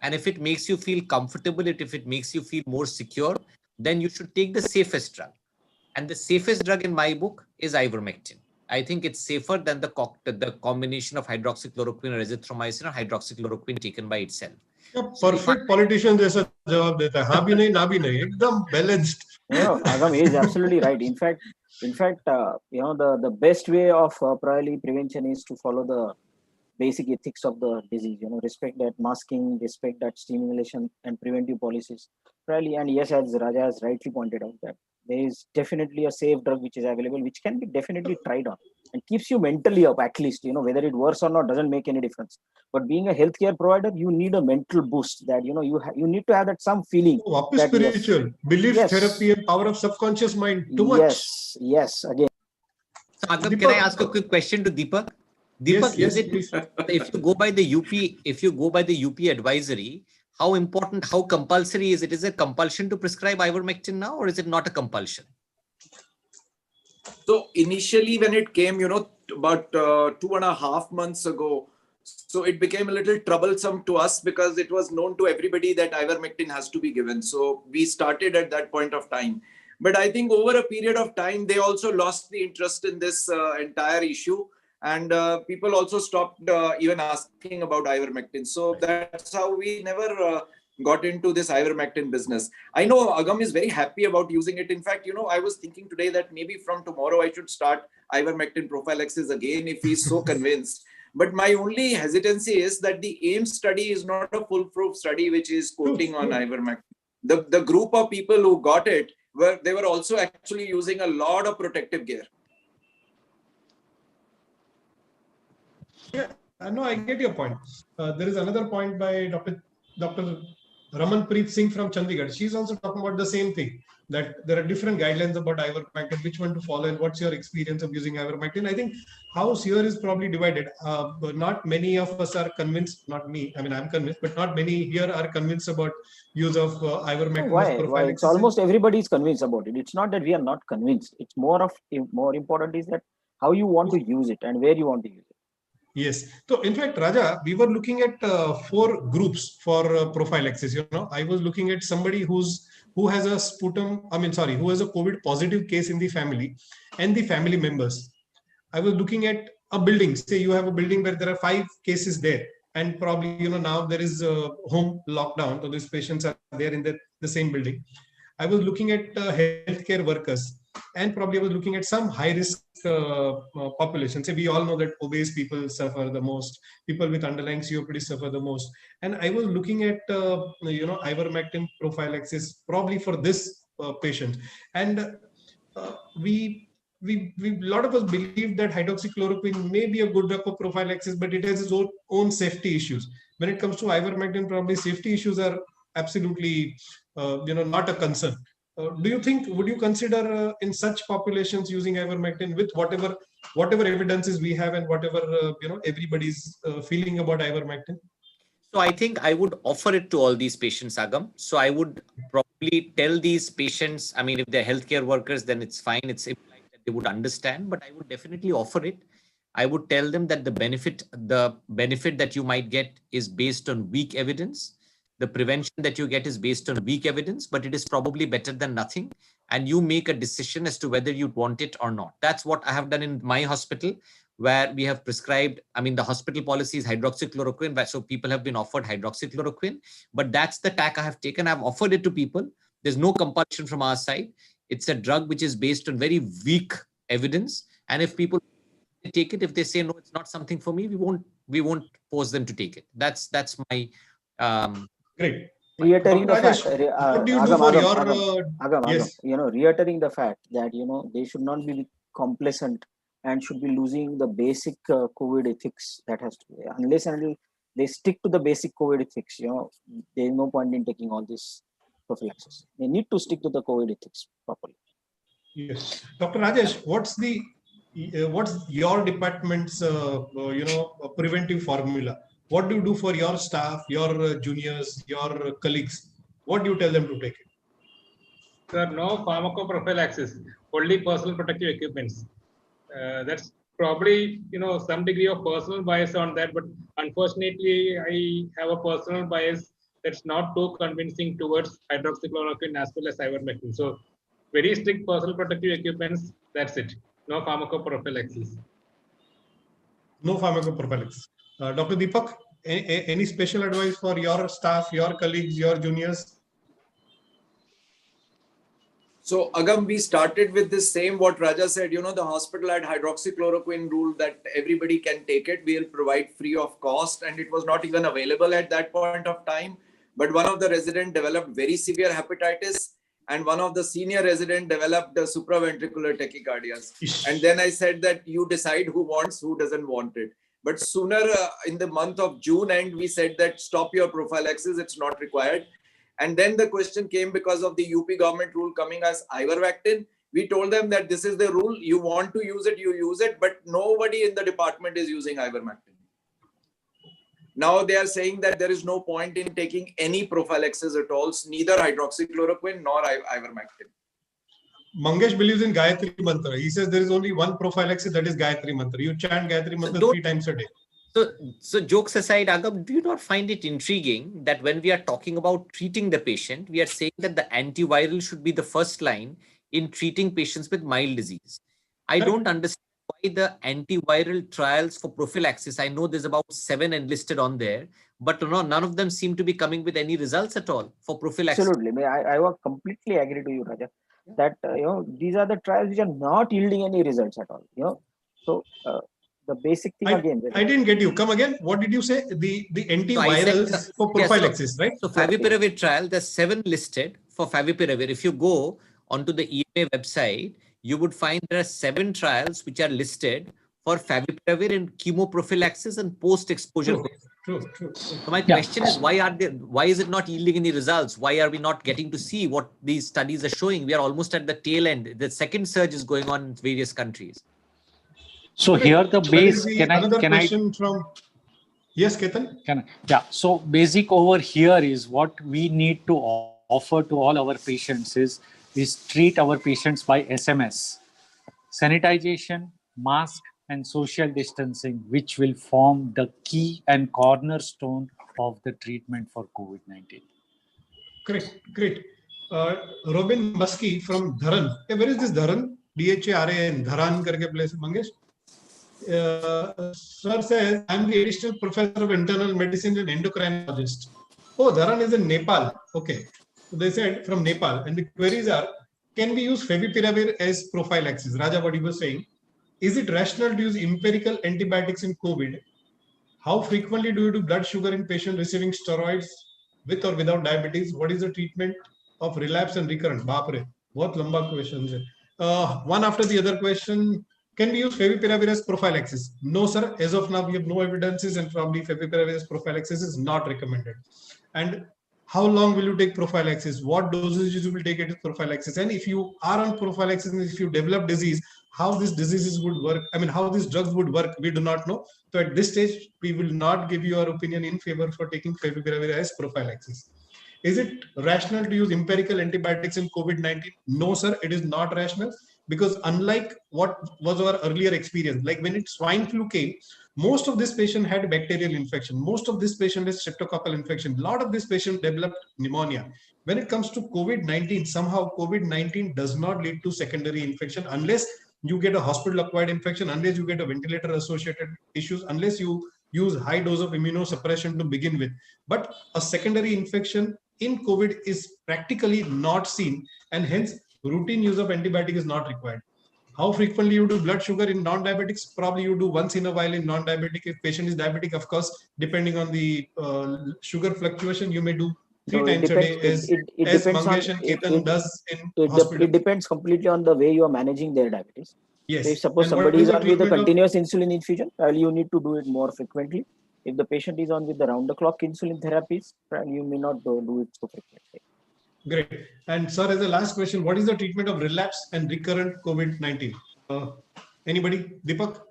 Speaker 1: And if it makes you feel comfortable, if it makes you feel more secure, then you should take the safest drug. And the safest drug in my book is ivermectin. I think it's safer than the combination of hydroxychloroquine or azithromycin or hydroxychloroquine taken by itself.
Speaker 4: Perfect politician जैसा जवाब देता है. हाँ भी नहीं, ना भी नहीं, एकदम balanced.
Speaker 3: Agam is absolutely right. In fact, the best way of probably prevention is to follow the basic ethics of the disease. Respect that masking, respect that stimulation and preventive policies. Probably, and yes, as Raja has rightly pointed out, that there is definitely a safe drug which is available, which can be definitely tried on and keeps you mentally up at least. Whether it works or not doesn't make any difference. But being a healthcare provider, you need a mental boost that you need to have that some feeling.
Speaker 4: That, spiritual belief therapy and power of subconscious mind. Too much.
Speaker 3: Yes. Again.
Speaker 1: So Agam, can I ask a quick question to Deepak? Deepak,
Speaker 4: yes,
Speaker 1: if you go by the UP advisory, how compulsory is it? Is it compulsion to prescribe ivermectin now, or is it not a compulsion?
Speaker 5: So initially when it came, about 2.5 months ago, so it became a little troublesome to us because it was known to everybody that ivermectin has to be given. So we started at that point of time. But I think over a period of time, they also lost the interest in this entire issue. And people also stopped even asking about ivermectin. So that's how we never got into this ivermectin business. I know Agam is very happy about using it. In fact, I was thinking today that maybe from tomorrow I should start ivermectin prophylaxis again if he's so convinced. But my only hesitancy is that the AIMS study is not a foolproof study which is quoting on ivermectin. The group of people who got it, they were also actually using a lot of protective gear.
Speaker 4: Yeah, no, I get your point. There is another point by Dr. Ramanpreet Singh from Chandigarh. She's also talking about the same thing, that there are different guidelines about ivermectin, which one to follow, and what's your experience of using ivermectin. I think house here is probably divided. But not many of us are convinced, not me, I mean, I'm convinced, but not many here are convinced about use of ivermectin as
Speaker 3: Why? It's
Speaker 4: prophylaxis.
Speaker 3: almost everybody is convinced about it. It's not that we are not convinced. It's more important is that how you want to use it and where you want to use it.
Speaker 4: Yes. So in fact, Raja, we were looking at 4 groups for prophylaxis. I was looking at somebody who has a who has a COVID positive case in the family and the family members. I was looking at a building. Say you have a building where there are 5 cases there, and probably now there is a home lockdown, so these patients are there in the same building. I was looking at healthcare workers, and probably I was looking at some high risk population. Say we all know that obese people suffer the most, people with underlying COPD suffer the most, and I was looking at ivermectin prophylaxis probably for this patient, and uh, we we a lot of us believe that hydroxychloroquine may be a good drug for prophylaxis, but it has its own safety issues. When it comes to ivermectin, probably safety issues are absolutely not a concern. Do you think, would you consider in such populations using ivermectin with whatever evidences we have and whatever everybody's feeling about ivermectin?
Speaker 1: So I think I would offer it to all these patients, Agam. So I would probably tell these patients, I mean, if they're healthcare workers, then it's fine. It's implied that they would understand, but I would definitely offer it. I would tell them that the benefit that you might get is based on weak evidence. The prevention that you get is based on weak evidence, but it is probably better than nothing. And you make a decision as to whether you want it or not. That's what I have done in my hospital, where we have prescribed, I mean, the hospital policy is hydroxychloroquine, so people have been offered hydroxychloroquine, but that's the tack I have taken. I've offered it to people. There's no compulsion from our side. It's a drug which is based on very weak evidence. And if people take it, if they say, no, it's not something for me, we won't force them to take it. That's my,
Speaker 4: Great.
Speaker 3: Reiterating the
Speaker 4: Rajesh,
Speaker 3: fact,
Speaker 4: what do you do for your yes?
Speaker 3: Reiterating the fact that they should not be complacent and should be losing the basic COVID ethics that has to be, unless and until they stick to the basic COVID ethics. There is no point in taking all this prophylaxis. They need to stick to the COVID ethics properly.
Speaker 4: Yes, Dr. Rajesh, what's your department's preventive formula? What do you do for your staff, your juniors, your colleagues? What do you tell them to take it?
Speaker 6: Sir, no pharmacoprophylaxis, only personal protective equipments. That's probably some degree of personal bias on that, but unfortunately I have a personal bias that's not too convincing towards hydroxychloroquine as well as ivermectin. So very strict personal protective equipments, that's it. No pharmacoprophylaxis.
Speaker 4: No pharmacoprophylaxis. Dr. Deepak, any special advice for your staff, your colleagues, your juniors?
Speaker 5: So Agam, we started with this same what Raja said, the hospital had hydroxychloroquine rule that everybody can take it. We'll provide free of cost. And it was not even available at that point of time. But one of the residents developed very severe hepatitis and one of the senior residents developed supraventricular tachycardias. And then I said that you decide who wants, who doesn't want it. But sooner in the month of June, and we said that stop your prophylaxis, it's not required. And then the question came because of the UP government rule coming as ivermectin. We told them that this is the rule. You want to use it, you use it. But nobody in the department is using ivermectin. Now they are saying that there is no point in taking any prophylaxis at all, neither hydroxychloroquine nor ivermectin.
Speaker 4: Mangesh believes in Gayatri Mantra. He says there is only one prophylaxis, that is Gayatri Mantra. You chant Gayatri Mantra 3 times a day.
Speaker 1: So jokes aside, Agam, do you not find it intriguing that when we are talking about treating the patient, we are saying that the antiviral should be the first line in treating patients with mild disease? I don't understand why the antiviral trials for prophylaxis, I know there's about 7 enlisted on there, but none of them seem to be coming with any results at all for prophylaxis.
Speaker 3: Absolutely. I will completely agree to you, Raja, that these are the trials which are not yielding any results at all. So the basic thing
Speaker 4: I didn't get you. Come again. What did you say? The antivirals for prophylaxis, right?
Speaker 1: So favipiravir trial, there's 7 listed for favipiravir. If you go onto the EMA website, you would find there are 7 trials which are listed for favipiravir in chemoprophylaxis and post-exposure.
Speaker 4: True, true.
Speaker 1: So my question is, why is it not yielding any results? Why are we not getting to see what these studies are showing? We are almost at the tail end. The second surge is going on in various countries.
Speaker 7: So here the base,
Speaker 4: another question from, yes, Ketan?
Speaker 7: Yeah, so basic over here is what we need to offer to all our patients is treat our patients by SMS. Sanitization, mask, and social distancing, which will form the key and cornerstone of the treatment for COVID-19.
Speaker 4: Great. Robin Musky from Dharan. Hey, where is this Dharan? DHARAN, Dharan karke place, Mangesh. Sir says, I'm the additional professor of internal medicine and endocrinologist. Oh, Dharan is in Nepal. Okay. So they said from Nepal. And the queries are, can we use favipiravir as prophylaxis? Raja, what he was saying. Is it rational to use empirical antibiotics in COVID? How frequently do you do blood sugar in patients receiving steroids with or without diabetes? What is the treatment of relapse and recurrent? Baapre, bahut lamba questions hai. One after the other question. Can we use favipiravir as prophylaxis? No, sir. As of now, we have no evidences, and probably favipiravir as prophylaxis is not recommended. And how long will you take prophylaxis? What dosages you will take it as prophylaxis? And if you are on prophylaxis and if you develop disease, how these diseases would work, I mean, how these drugs would work, we do not know. So at this stage, we will not give you our opinion in favor for taking favipiravir as prophylaxis. Is it rational to use empirical antibiotics in COVID-19? No, sir, it is not rational, because unlike what was our earlier experience, like when swine flu came, most of this patient had bacterial infection. Most of this patient has streptococcal infection. A lot of this patient developed pneumonia. When it comes to COVID-19, somehow COVID-19 does not lead to secondary infection unless you get a hospital-acquired infection, unless you get a ventilator-associated issues, unless you use high dose of immunosuppression to begin with. But a secondary infection in COVID is practically not seen, and hence routine use of antibiotic is not required. How frequently you do blood sugar in non-diabetics? Probably you do once in a while in non-diabetic. If patient is diabetic, of course, depending on the sugar fluctuation, you may do 3 times a day, as Mangesh and Ketan does in hospital.
Speaker 3: It depends completely on the way you are managing their diabetes.
Speaker 4: Yes.
Speaker 3: So if suppose somebody is on with a continuous insulin infusion, you need to do it more frequently. If the patient is on with the round-the-clock insulin therapies, you may not do it so frequently.
Speaker 4: Great. And sir, as a last question, what is the treatment of relapse and recurrent COVID-19? Anybody? Deepak?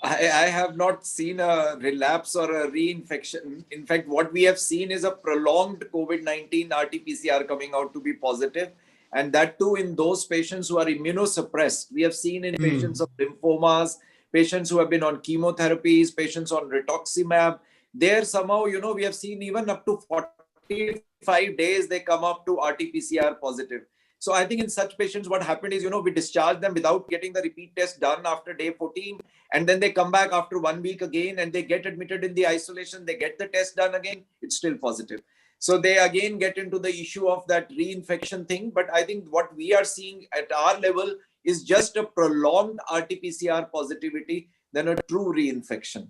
Speaker 5: I have not seen a relapse or a reinfection. In fact, what we have seen is a prolonged COVID-19 RT-PCR coming out to be positive. And that too in those patients who are immunosuppressed. We have seen in patients of lymphomas, patients who have been on chemotherapies, patients on rituximab. There somehow, we have seen even up to 45 days, they come up to RT-PCR positive. So I think in such patients, what happened is, we discharge them without getting the repeat test done after day 14. And then they come back after 1 week again, and they get admitted in the isolation. They get the test done again. It's still positive. So they again get into the issue of that reinfection thing. But I think what we are seeing at our level is just a prolonged RT-PCR positivity than a true reinfection.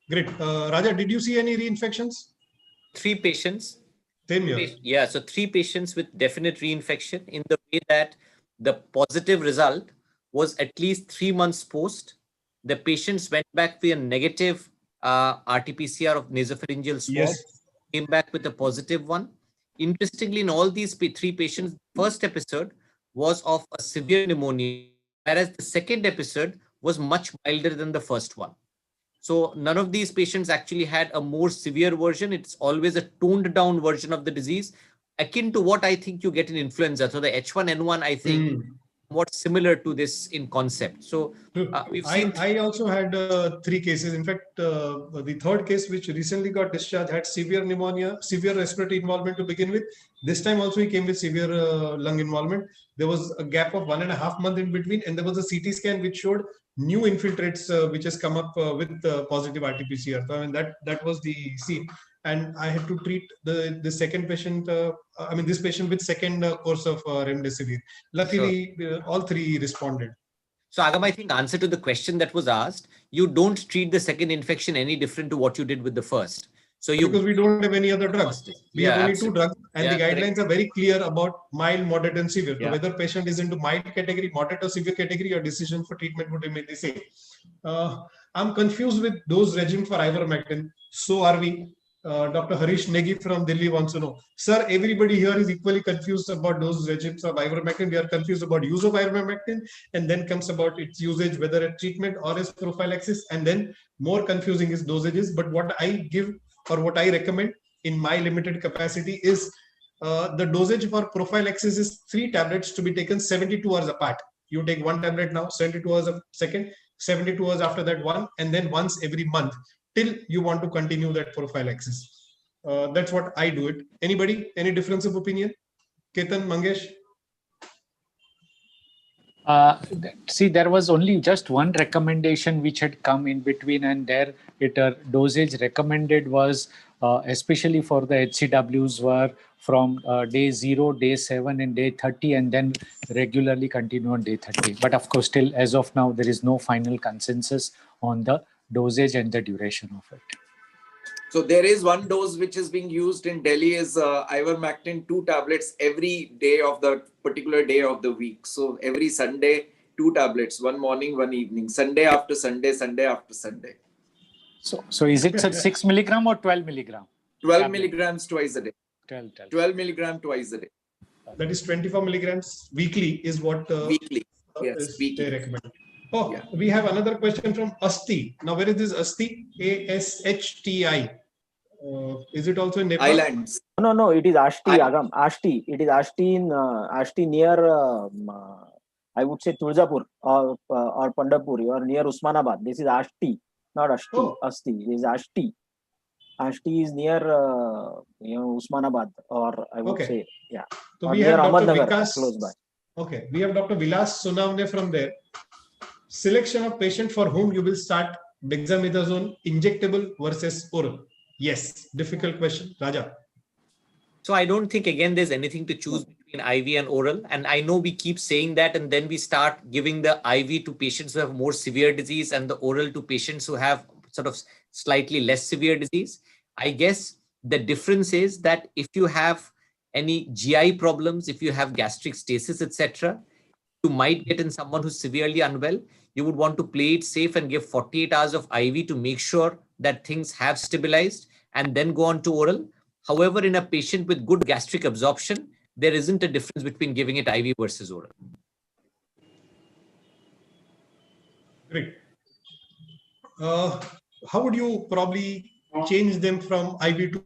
Speaker 4: Great. Raja, did you see any reinfections?
Speaker 1: 3 patients.
Speaker 4: Same here.
Speaker 1: Yeah, so 3 patients with definite reinfection, in the way that the positive result was at least 3 months post. The patients went back with a negative RT-PCR of nasopharyngeal swab, came back with a positive one. Interestingly, in all these 3 patients, first episode was of a severe pneumonia, whereas the second episode was much milder than the first one. So none of these patients actually had a more severe version. It's always a toned down version of the disease, akin to what I think you get in influenza. So the H1N1, I think, what's similar to this in concept. So we've seen.
Speaker 4: I also had 3 cases. In fact, the third case, which recently got discharged, had severe pneumonia, severe respiratory involvement to begin with. This time also he came with severe lung involvement. There was a gap of 1.5 months in between, and there was a CT scan which showed new infiltrates which has come up with positive RT-PCR. So I mean that was the scene, and I had to treat the second patient. This patient with second course of remdesivir. Luckily, all 3 responded.
Speaker 1: So Agam, I think answer to the question that was asked, you don't treat the second infection any different to what you did with the first. So
Speaker 4: because we don't have any other drugs. We have only 2 drugs, and the guidelines are very clear about mild, moderate, and severe. So whether patient is into mild category, moderate, or severe category, your decision for treatment would remain the same. I'm confused with dose regime for ivermectin. So are we. Dr. Harish Negi from Delhi wants to know, sir, everybody here is equally confused about dose regimes of ivermectin. We are confused about use of ivermectin, and then comes about its usage, whether a treatment or as prophylaxis, and then more confusing is dosages. But what I give or what I recommend in my limited capacity is the dosage for prophylaxis is 3 tablets to be taken 72 hours apart. You take 1 tablet now, 72 hours a second, 72 hours after that 1, and then once every month till you want to continue that prophylaxis. That's what I do it. Anybody, any difference of opinion? Ketan, Mangesh?
Speaker 7: See, there was only just one recommendation which had come in between, and there dosage recommended was especially for the HCWs were from day 0, day 7 and day 30, and then regularly continue on day 30. But of course, still as of now, there is no final consensus on the dosage and the duration of it.
Speaker 5: So there is one dose which is being used in Delhi is ivermectin 2 tablets every day of the particular day of the week. So every Sunday, 2 tablets, one morning, one evening, Sunday after Sunday, Sunday after Sunday.
Speaker 7: So is it 6 milligram or 12 milligram?
Speaker 5: 12
Speaker 7: tablet?
Speaker 5: milligrams twice a day. 12 milligram twice a day.
Speaker 4: That is 24 milligrams weekly is what
Speaker 5: weekly. Yes, weekly.
Speaker 4: They recommend. Oh,
Speaker 5: Yeah.
Speaker 4: We have another question from Asti. Now, where is this Asti? ASHTI. Is it also in Nepal?
Speaker 5: Islands.
Speaker 3: No, it is Ashti, Agam. Ashti. It is Ashti in Ashti near, I would say, Tulzapur or Pandharpur or near Usmanabad. This is Ashti, not Ashti.
Speaker 4: Oh.
Speaker 3: Asti. This is Ashti. Ashti is near, Usmanabad, or I would say, yeah.
Speaker 4: So
Speaker 3: or
Speaker 4: we
Speaker 3: near
Speaker 4: have Dr.
Speaker 3: Ahmednagar,
Speaker 4: Vikas.
Speaker 3: close by.
Speaker 4: Okay, we have Dr. Vilas Sunavne from there. Selection of patient for whom you will start dexamethasone injectable versus oral. Yes, difficult question, Raja.
Speaker 1: So I don't think, again, there's anything to choose between IV and oral. And I know we keep saying that, and then we start giving the IV to patients who have more severe disease and the oral to patients who have sort of slightly less severe disease. I guess the difference is that if you have any GI problems, if you have gastric stasis, etc., you might get in someone who's severely unwell. You would want to play it safe and give 48 hours of IV to make sure that things have stabilized and then go on to oral. However, in a patient with good gastric absorption, there isn't a difference between giving it IV versus oral.
Speaker 4: Great. How would you probably change them from IV to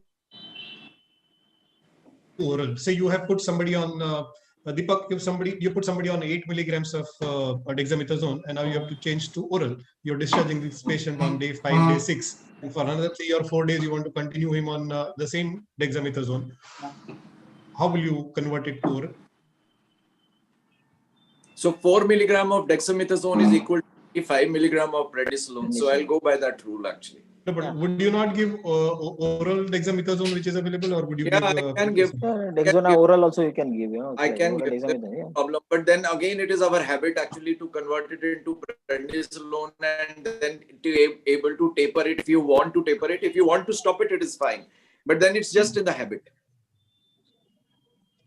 Speaker 4: oral? Say you have put somebody on Deepak, if you put somebody on 8 milligrams of dexamethasone, and now you have to change to oral. You're discharging this patient on day 5, day 6, and for another 3 or 4 days, you want to continue him on the same dexamethasone. How will you convert it to oral?
Speaker 5: So 4 milligram of dexamethasone is equal to 5 milligram of prednisolone. So I'll go by that rule actually.
Speaker 4: No, but would you not give oral dexamethasone which is available, or would you give?
Speaker 5: I can give.
Speaker 3: Dexona oral also you can give.
Speaker 5: I can give. No problem. But then again, it is our habit actually to convert it into prednisolone and then to able to taper it if you want to taper it. If you want to stop it, it is fine. But then it's just in the habit.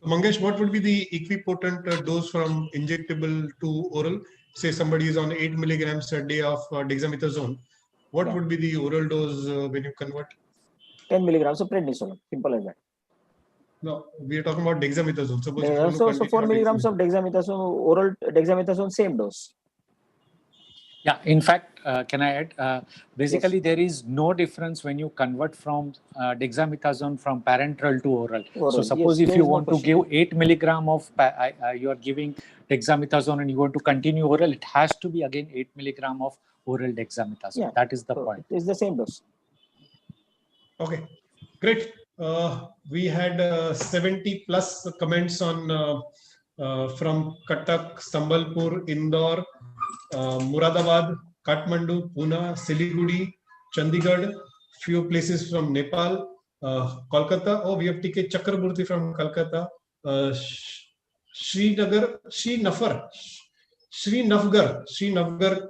Speaker 4: Mangesh, what would be the equipotent dose from injectable to oral? Say somebody is on 8 milligrams a day of dexamethasone. What would be the oral dose when you convert?
Speaker 3: 10 milligrams of prednisolone. Simple as that.
Speaker 4: No, we are talking about dexamethasone.
Speaker 3: So 4 milligrams of dexamethasone, oral dexamethasone, same dose.
Speaker 7: Yeah, in fact, can I add? Basically, there is no difference when you convert from dexamethasone from parenteral to oral. So suppose if you want to give 8 milligram of, you are giving dexamethasone and you want to continue oral, it has to be again 8 milligram of oral dexamethasone. Yeah. That is the point.
Speaker 3: It's the same dose.
Speaker 4: Okay, great. We had 70 plus comments on from Cuttack, Sambalpur, Indore, Muradabad, Kathmandu, Pune, Siliguri, Chandigarh, few places from Nepal, Kolkata. Oh, we have TK Chakraborty from Kolkata, Srinagar,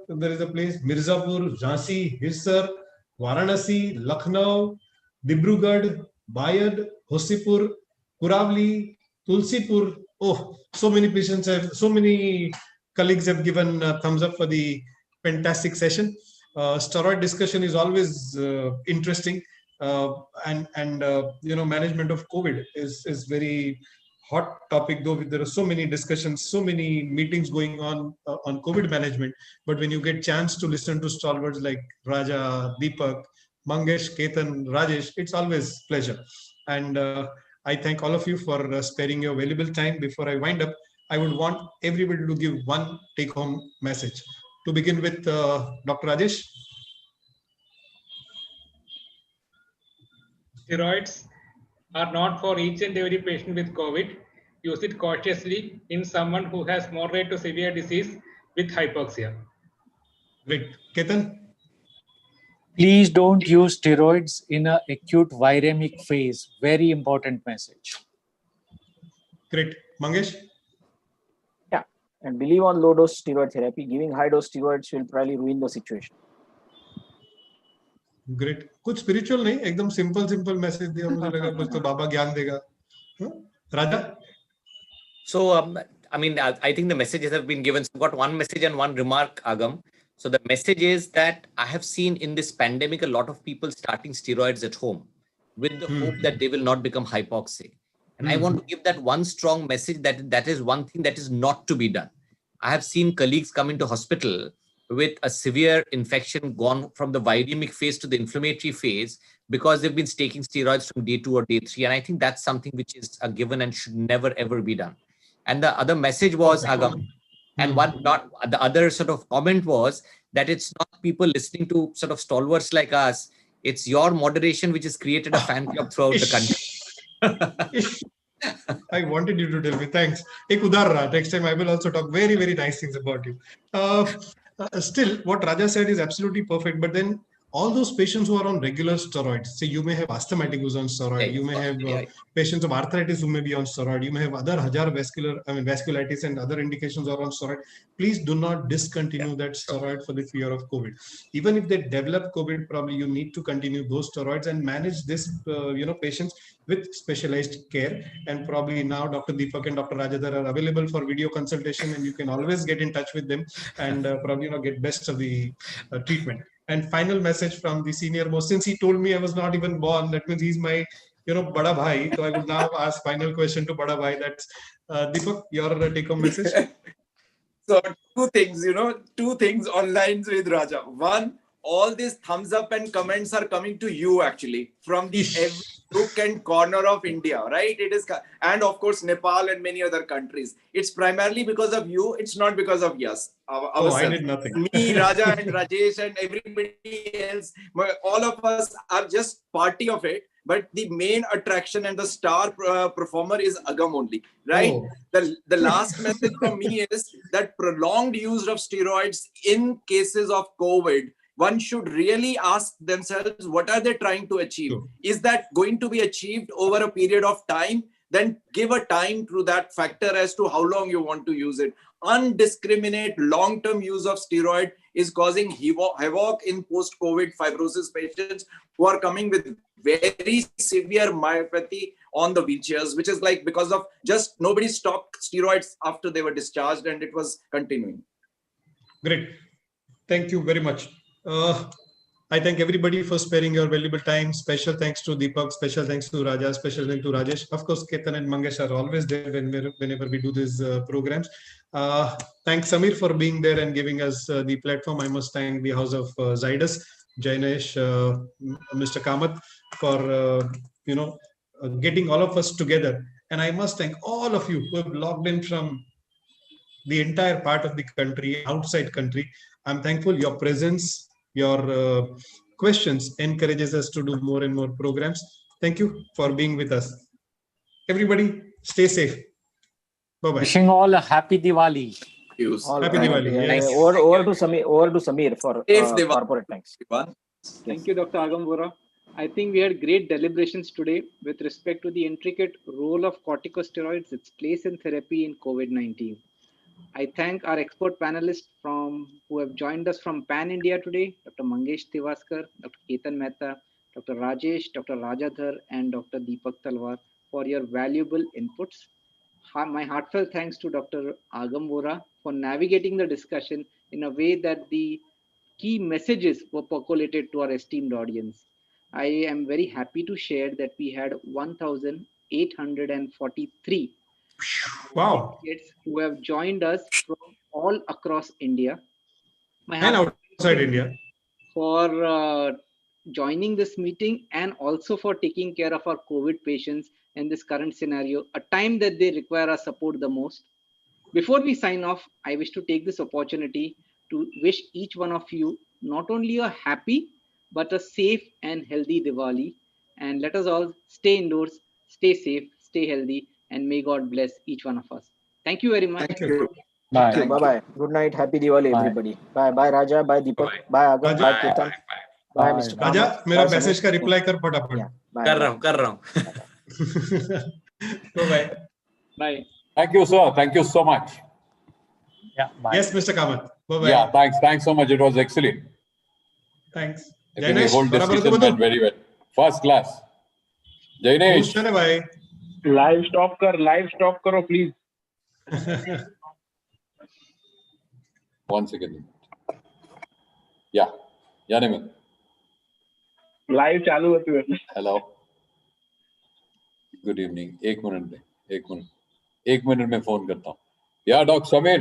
Speaker 4: there is a place, Mirzapur, Jhansi, Hirsar, Varanasi, Lucknow, Dibrugarh, Bayad, Hosipur, Kuravli, Tulsipur. Oh, so many patients have, so many colleagues have given thumbs up for the fantastic session. Steroid discussion is always interesting, and management of COVID is very hot topic. Though there are so many discussions, so many meetings going on COVID management. But when you get chance to listen to stalwarts like Raja, Deepak, Mangesh, Ketan, Rajesh, it's always pleasure. And I thank all of you for sparing your valuable time. Before I wind up, I would want everybody to give one take-home message. To begin with, Dr. Rajesh.
Speaker 6: Steroids are not for each and every patient with COVID. Use it cautiously in someone who has moderate to severe disease with hypoxia.
Speaker 4: Great. Ketan?
Speaker 7: Please don't use steroids in an acute viremic phase. Very important message.
Speaker 4: Great. Mangesh?
Speaker 3: Yeah, and believe on low dose steroid therapy. Giving high dose steroids will probably ruin the situation.
Speaker 4: Great. कुछ spiritual नहीं, एकदम simple message दिया. मुझे लगा कुछ तो बाबा ज्ञान देगा. Raja?
Speaker 1: So I mean, I think the messages have been given. So I've got one message and one remark, Agam. So the message is that I have seen in this pandemic a lot of people starting steroids at home with the hope that they will not become hypoxic. And I want to give that one strong message that is one thing that is not to be done. I have seen colleagues come into hospital with a severe infection, gone from the viremic phase to the inflammatory phase because they've been taking steroids from day 2 or day 3. And I think that's something which is a given and should never, ever be done. And the other message was, Agam, and the other sort of comment was that it's not people listening to sort of stalwarts like us. It's your moderation which has created a fan club throughout the country.
Speaker 4: I wanted you to tell me. Thanks. Ek udar raha. Next time I will also talk very, very nice things about you. Still, what Raja said is absolutely perfect. But then all those patients who are on regular steroids, say you may have asthmatic who's on steroid, you may have patients of arthritis who may be on steroid, you may have other vasculitis and other indications are on steroid. Please do not discontinue that steroid for the fear of COVID. Even if they develop COVID, probably you need to continue those steroids and manage this, patients with specialized care. And probably now Dr. Deepak and Dr. Rajadhar are available for video consultation, and you can always get in touch with them and probably get best of the treatment. And final message from the senior most, since he told me I was not even born, that means he's my bada bhai. So I would now ask final question to bada bhai. That's Deepak, your take home message.
Speaker 5: So two things online with Raja. One, all these thumbs up and comments are coming to you actually from the every nook and corner of India, right? It is, and of course Nepal and many other countries. It's primarily because of you. It's not because of us.
Speaker 4: I did nothing.
Speaker 5: Me, Raja, and Rajesh, and everybody else. All of us are just party of it. But the main attraction and the star performer is Agam only, right?
Speaker 4: Oh.
Speaker 5: The last message from me is that prolonged use of steroids in cases of COVID, one should really ask themselves, what are they trying to achieve?
Speaker 4: Sure.
Speaker 5: Is that going to be achieved over a period of time? Then give a time to that factor as to how long you want to use it. Undiscriminate long-term use of steroid is causing havoc in post-COVID fibrosis patients who are coming with very severe myopathy on the wheelchairs, which is like because of just nobody stopped steroids after they were discharged and it was continuing.
Speaker 4: Great. Thank you very much. I thank everybody for sparing your valuable time. Special thanks to Deepak, special thanks to Raja, special thanks to Rajesh. Of course, Ketan and Mangesh are always there whenever we do these programs. Thanks Samir for being there and giving us the platform. I must thank the House of Zydus, Jainesh, Mr. Kamath for getting all of us together. And I must thank all of you who have logged in from the entire part of the country, outside country. I'm thankful. Your presence, your questions encourages us to do more and more programs. Thank you for being with us. Everybody, stay safe. Bye-bye.
Speaker 7: Wishing all a happy Diwali.
Speaker 4: Happy Diwali.
Speaker 3: Over to Samir for corporate thanks.
Speaker 2: Thank you, Dr. Agam Vora. I think we had great deliberations today with respect to the intricate role of corticosteroids, its place in therapy in COVID-19. I thank our expert panelists who have joined us from Pan India today, Dr. Mangesh Tivaskar, Dr. Ketan Mehta, Dr. Rajesh, Dr. Rajadhar, and Dr. Deepak Talwar for your valuable inputs. My heartfelt thanks to Dr. Agam Vora for navigating the discussion in a way that the key messages were percolated to our esteemed audience. I am very happy to share that we had 1,843
Speaker 4: Wow.
Speaker 2: kids who have joined us from all across India.
Speaker 4: And outside India.
Speaker 2: For joining this meeting and also for taking care of our COVID patients in this current scenario, a time that they require our support the most. Before we sign off, I wish to take this opportunity to wish each one of you not only a happy, but a safe and healthy Diwali. And let us all stay indoors, stay safe, stay healthy, and may God bless each one of us. Thank you very much.
Speaker 5: Thank you.
Speaker 7: Bye.
Speaker 3: Thank you. Bye-bye. Good night. Happy Diwali,
Speaker 7: Bye.
Speaker 3: everybody. Bye. Bye, Raja. Bye, Deepak.
Speaker 1: Bye.
Speaker 3: Bye, Agam.
Speaker 4: Raja.
Speaker 3: Bye, Ketan. Bye,
Speaker 7: Bye.
Speaker 3: Mr.
Speaker 4: Raja
Speaker 3: Kamath.
Speaker 4: मेरा
Speaker 3: Bye,
Speaker 4: message का
Speaker 3: Samir.
Speaker 4: Reply कर फटाफट
Speaker 3: Yeah. Bye.
Speaker 1: कर
Speaker 3: Bye.
Speaker 1: रहा हूँ कर रहा हूँ
Speaker 4: bye
Speaker 2: Bye.
Speaker 8: Thank you, sir. Thank you so much.
Speaker 7: Yeah. Bye.
Speaker 4: Yes Mister Kamath bye bye
Speaker 8: Yeah, thanks so much. It was excellent.
Speaker 4: Thanks
Speaker 8: I think the
Speaker 4: Jainesh
Speaker 8: whole
Speaker 4: बराबर तो
Speaker 8: discussion
Speaker 4: बतो
Speaker 8: went very well. First class. Jainesh.
Speaker 4: खुश है भाई
Speaker 9: live stop करो please.
Speaker 8: One second. Yeah. Yaniman.
Speaker 9: Live चालू होती है.
Speaker 8: Hello. Good evening. एक मिनट में फोन करता हूँ. Yeah, Doc Samir.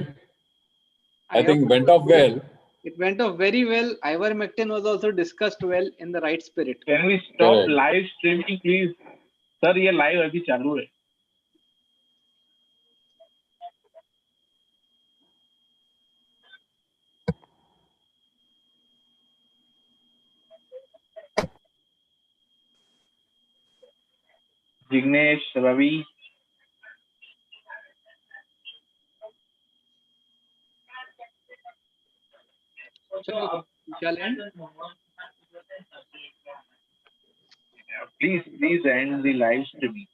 Speaker 8: I think went off well.
Speaker 2: It went off very well. Ivermectin was also discussed well in the right spirit.
Speaker 9: Can we stop
Speaker 8: Correct.
Speaker 9: Live streaming please. Sir ये live अभी चालू है. Jignesh, Ravi.
Speaker 2: So, we shall end.
Speaker 9: Please end the live streaming.